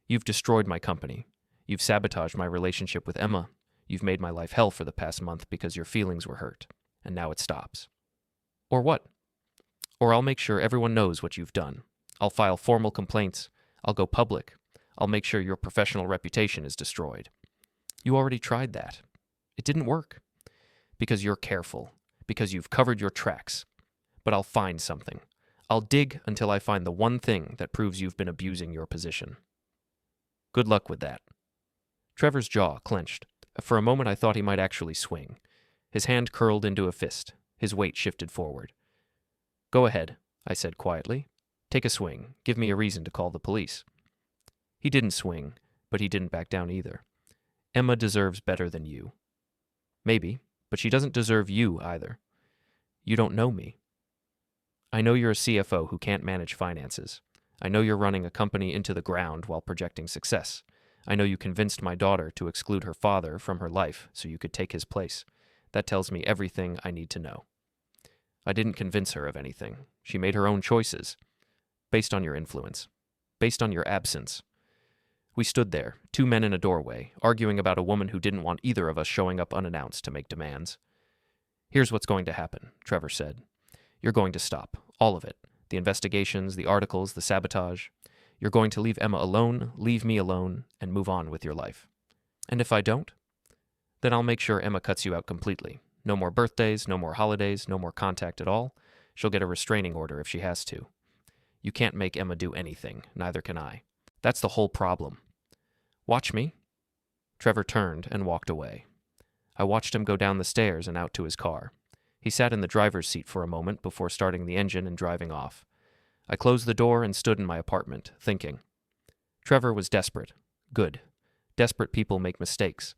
You've destroyed my company. You've sabotaged my relationship with Emma. You've made my life hell for the past month because your feelings were hurt. And now it stops. Or what? Or I'll make sure everyone knows what you've done. I'll file formal complaints. I'll go public. I'll make sure your professional reputation is destroyed. You already tried that. It didn't work. Because you're careful. Because you've covered your tracks. But I'll find something. I'll dig until I find the one thing that proves you've been abusing your position. Good luck with that. Trevor's jaw clenched. For a moment I thought he might actually swing. His hand curled into a fist. His weight shifted forward. Go ahead, I said quietly. Take a swing. Give me a reason to call the police. He didn't swing, but he didn't back down either. Emma deserves better than you. Maybe, but she doesn't deserve you either. You don't know me. I know you're a CFO who can't manage finances. I know you're running a company into the ground while projecting success. I know you convinced my daughter to exclude her father from her life so you could take his place. That tells me everything I need to know. I didn't convince her of anything. She made her own choices. Based on your influence. Based on your absence. We stood there, two men in a doorway, arguing about a woman who didn't want either of us showing up unannounced to make demands. Here's what's going to happen, Trevor said. You're going to stop. All of it. The investigations, the articles, the sabotage. You're going to leave Emma alone, leave me alone, and move on with your life. And if I don't? Then I'll make sure Emma cuts you out completely. No more birthdays, no more holidays, no more contact at all. She'll get a restraining order if she has to. You can't make Emma do anything, neither can I. That's the whole problem. Watch me. Trevor turned and walked away. I watched him go down the stairs and out to his car. He sat in the driver's seat for a moment before starting the engine and driving off. I closed the door and stood in my apartment, thinking. Trevor was desperate. Good. Desperate people make mistakes.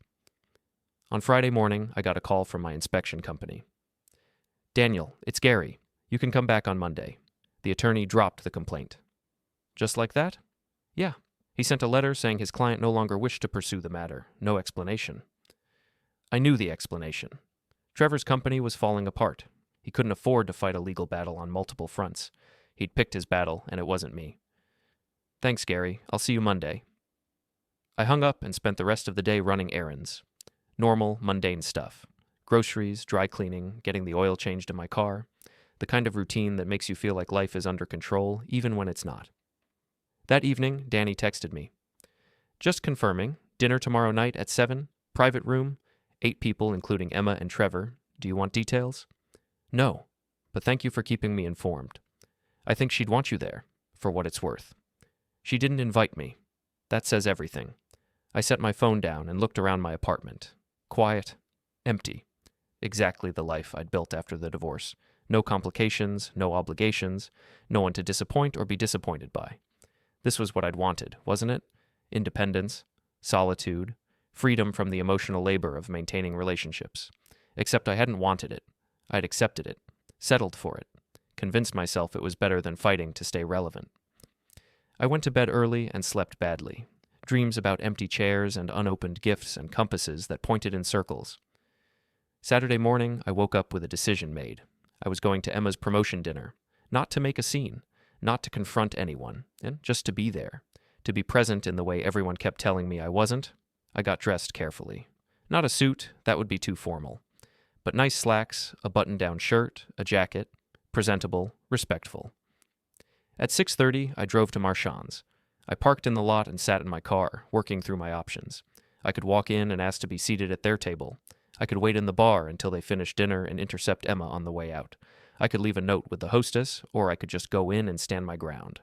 On Friday morning, I got a call from my inspection company. Daniel, it's Gary. You can come back on Monday. The attorney dropped the complaint. Just like that? Yeah. He sent a letter saying his client no longer wished to pursue the matter. No explanation. I knew the explanation. Trevor's company was falling apart. He couldn't afford to fight a legal battle on multiple fronts. He'd picked his battle, and it wasn't me. Thanks, Gary. I'll see you Monday. I hung up and spent the rest of the day running errands. Normal, mundane stuff. Groceries, dry cleaning, getting the oil changed in my car. The kind of routine that makes you feel like life is under control, even when it's not. That evening, Danny texted me. Just confirming, dinner tomorrow night at 7, private room, 8 people including Emma and Trevor. Do you want details? No, but thank you for keeping me informed. I think she'd want you there, for what it's worth. She didn't invite me. That says everything. I set my phone down and looked around my apartment. Quiet, empty. Exactly the life I'd built after the divorce. No complications, no obligations, no one to disappoint or be disappointed by. This was what I'd wanted, wasn't it? Independence, solitude, freedom from the emotional labor of maintaining relationships. Except I hadn't wanted it. I'd accepted it, settled for it, convinced myself it was better than fighting to stay relevant. I went to bed early and slept badly. Dreams about empty chairs and unopened gifts and compasses that pointed in circles. Saturday morning, I woke up with a decision made. I was going to Emma's promotion dinner, not to make a scene, not to confront anyone, and just to be there, to be present in the way everyone kept telling me I wasn't. I got dressed carefully. Not a suit, that would be too formal, but nice slacks, a button-down shirt, a jacket, presentable, respectful. At 6:30, I drove to Marchand's. I parked in the lot and sat in my car, working through my options. I could walk in and ask to be seated at their table. I could wait in the bar until they finished dinner and intercept Emma on the way out. I could leave a note with the hostess, or I could just go in and stand my ground.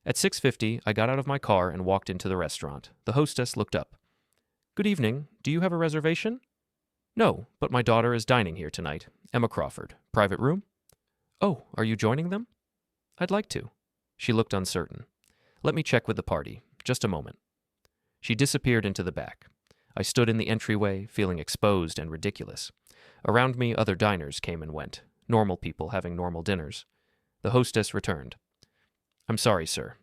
At 6:50, I got out of my car and walked into the restaurant. The hostess looked up. Good evening. Do you have a reservation? No, but my daughter is dining here tonight. Emma Crawford. Private room? Oh, are you joining them? I'd like to. She looked uncertain. Let me check with the party. Just a moment. She disappeared into the back. I stood in the entryway, feeling exposed and ridiculous. Around me, other diners came and went. Normal people having normal dinners. The hostess returned. I'm sorry, sir.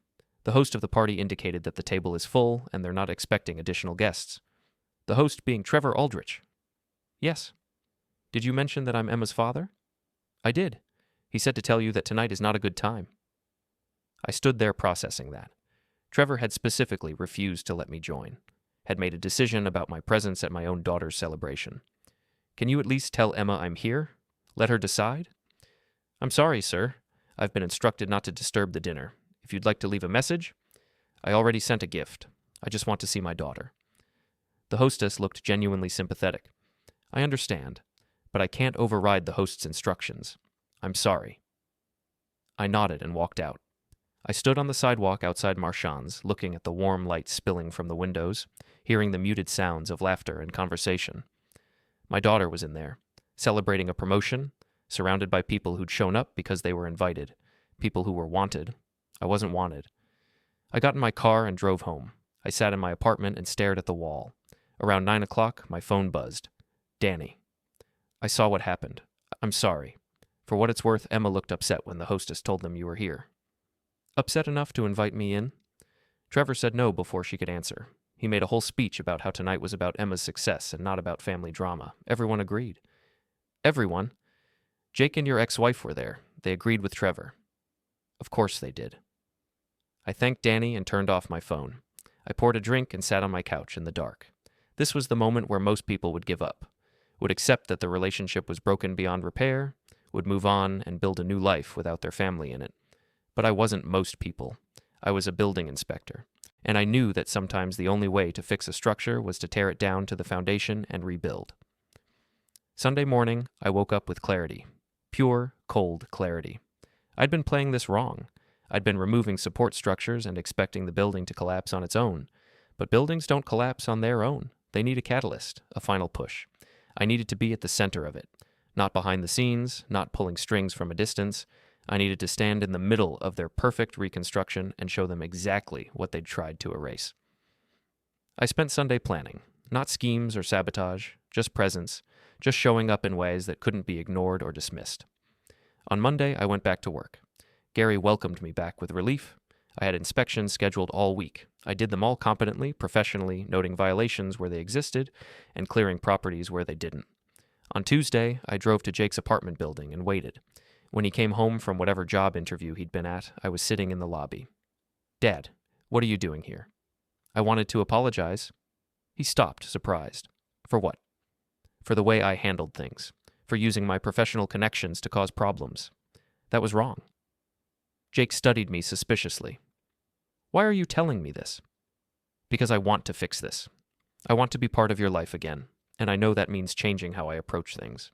The host of the party indicated that the table is full and they're not expecting additional guests. The host being Trevor Aldrich. Yes. Did you mention that I'm Emma's father? I did. He said to tell you that tonight is not a good time. I stood there processing that. Trevor had specifically refused to let me join, had made a decision about my presence at my own daughter's celebration. Can you at least tell Emma I'm here? Let her decide? I'm sorry, sir. I've been instructed not to disturb the dinner. If you'd like to leave a message, I already sent a gift. I just want to see my daughter. The hostess looked genuinely sympathetic. I understand, but I can't override the host's instructions. I'm sorry. I nodded and walked out. I stood on the sidewalk outside Marchand's, looking at the warm light spilling from the windows, hearing the muted sounds of laughter and conversation. My daughter was in there, celebrating a promotion, surrounded by people who'd shown up because they were invited, people who were wanted. I wasn't wanted. I got in my car and drove home. I sat in my apartment and stared at the wall. Around 9 o'clock, my phone buzzed. Danny. I saw what happened. I'm sorry. For what it's worth, Emma looked upset when the hostess told them you were here. Upset enough to invite me in? Trevor said no before she could answer. He made a whole speech about how tonight was about Emma's success and not about family drama. Everyone agreed. Everyone? Jake and your ex-wife were there. They agreed with Trevor. Of course they did. I thanked Danny and turned off my phone. I poured a drink and sat on my couch in the dark. This was the moment where most people would give up, would accept that the relationship was broken beyond repair, would move on and build a new life without their family in it. But I wasn't most people. I was a building inspector, and I knew that sometimes the only way to fix a structure was to tear it down to the foundation and rebuild. Sunday morning, I woke up with clarity. Pure, cold clarity. I'd been playing this wrong. I'd been removing support structures and expecting the building to collapse on its own. But buildings don't collapse on their own. They need a catalyst, a final push. I needed to be at the center of it. Not behind the scenes, not pulling strings from a distance. I needed to stand in the middle of their perfect reconstruction and show them exactly what they'd tried to erase. I spent Sunday planning. Not schemes or sabotage, just presence, just showing up in ways that couldn't be ignored or dismissed. On Monday, I went back to work. Gary welcomed me back with relief. I had inspections scheduled all week. I did them all competently, professionally, noting violations where they existed and clearing properties where they didn't. On Tuesday, I drove to Jake's apartment building and waited. When he came home from whatever job interview he'd been at, I was sitting in the lobby. Dad, what are you doing here? I wanted to apologize. He stopped, surprised. For what? For the way I handled things. For using my professional connections to cause problems. That was wrong. Jake studied me suspiciously. Why are you telling me this? Because I want to fix this. I want to be part of your life again, and I know that means changing how I approach things.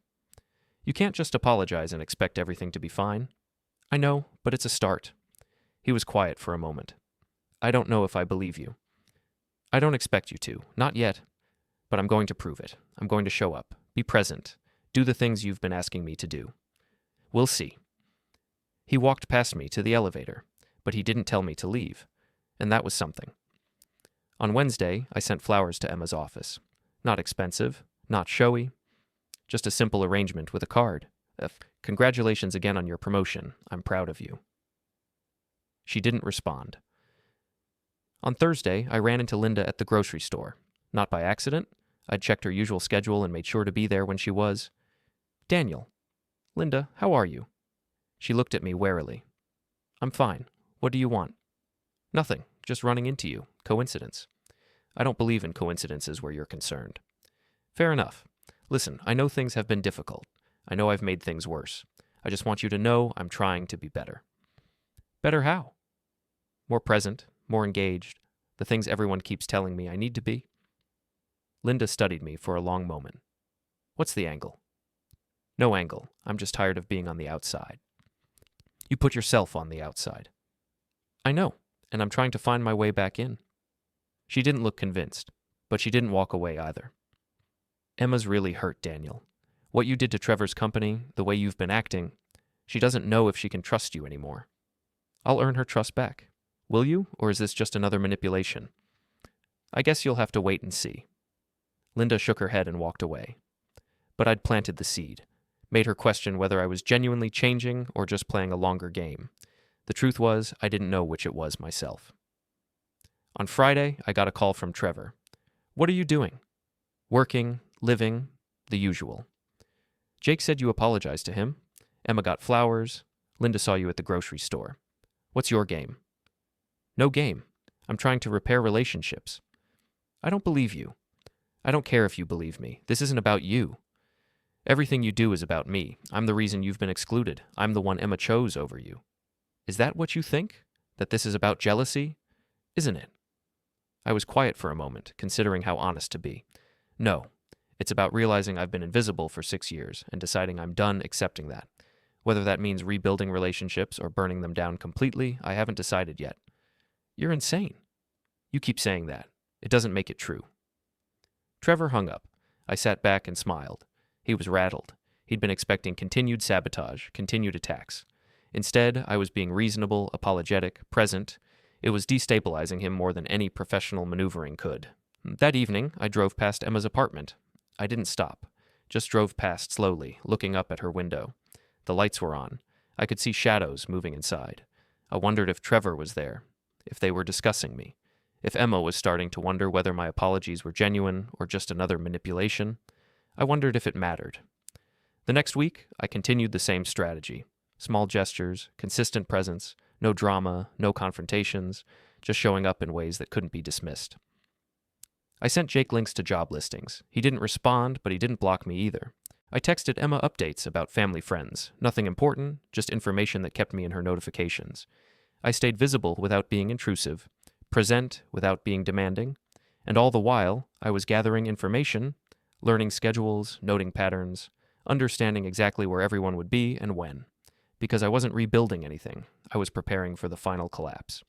You can't just apologize and expect everything to be fine. I know, but it's a start. He was quiet for a moment. I don't know if I believe you. I don't expect you to, not yet. But I'm going to prove it. I'm going to show up, be present, do the things you've been asking me to do. We'll see. He walked past me to the elevator, but he didn't tell me to leave, and that was something. On Wednesday, I sent flowers to Emma's office. Not expensive, not showy, just a simple arrangement with a card. Congratulations again on your promotion. I'm proud of you. She didn't respond. On Thursday, I ran into Linda at the grocery store. Not by accident. I'd checked her usual schedule and made sure to be there when she was. Daniel. Linda, how are you? She looked at me warily. I'm fine. What do you want? Nothing. Just running into you. Coincidence. I don't believe in coincidences where you're concerned. Fair enough. Listen, I know things have been difficult. I know I've made things worse. I just want you to know I'm trying to be better. Better how? More present, more engaged, the things everyone keeps telling me I need to be. Linda studied me for a long moment. What's the angle? No angle. I'm just tired of being on the outside. You put yourself on the outside. I know, and I'm trying to find my way back in. She didn't look convinced, but she didn't walk away either. Emma's really hurt, Daniel. What you did to Trevor's company, the way you've been acting, she doesn't know if she can trust you anymore. I'll earn her trust back. Will you, or is this just another manipulation? I guess you'll have to wait and see. Linda shook her head and walked away. But I'd planted the seed, made her question whether I was genuinely changing or just playing a longer game. The truth was, I didn't know which it was myself. On Friday, I got a call from Trevor. What are you doing? Working, living, the usual. Jake said you apologized to him. Emma got flowers. Linda saw you at the grocery store. What's your game? No game. I'm trying to repair relationships. I don't believe you. I don't care if you believe me. This isn't about you. Everything you do is about me. I'm the reason you've been excluded. I'm the one Emma chose over you. Is that what you think? That this is about jealousy? Isn't it? I was quiet for a moment, considering how honest to be. No. It's about realizing I've been invisible for 6 years and deciding I'm done accepting that. Whether that means rebuilding relationships or burning them down completely, I haven't decided yet. You're insane. You keep saying that. It doesn't make it true. Trevor hung up. I sat back and smiled. He was rattled. He'd been expecting continued sabotage, continued attacks. Instead, I was being reasonable, apologetic, present. It was destabilizing him more than any professional maneuvering could. That evening, I drove past Emma's apartment. I didn't stop, just drove past slowly, looking up at her window. The lights were on. I could see shadows moving inside. I wondered if Trevor was there, if they were discussing me, if Emma was starting to wonder whether my apologies were genuine or just another manipulation. I wondered if it mattered. The next week, I continued the same strategy. Small gestures, consistent presence, no drama, no confrontations, just showing up in ways that couldn't be dismissed. I sent Jake links to job listings. He didn't respond, but he didn't block me either. I texted Emma updates about family friends. Nothing important, just information that kept me in her notifications. I stayed visible without being intrusive, present without being demanding, and all the while, I was gathering information, learning schedules, noting patterns, understanding exactly where everyone would be and when. Because I wasn't rebuilding anything, I was preparing for the final collapse.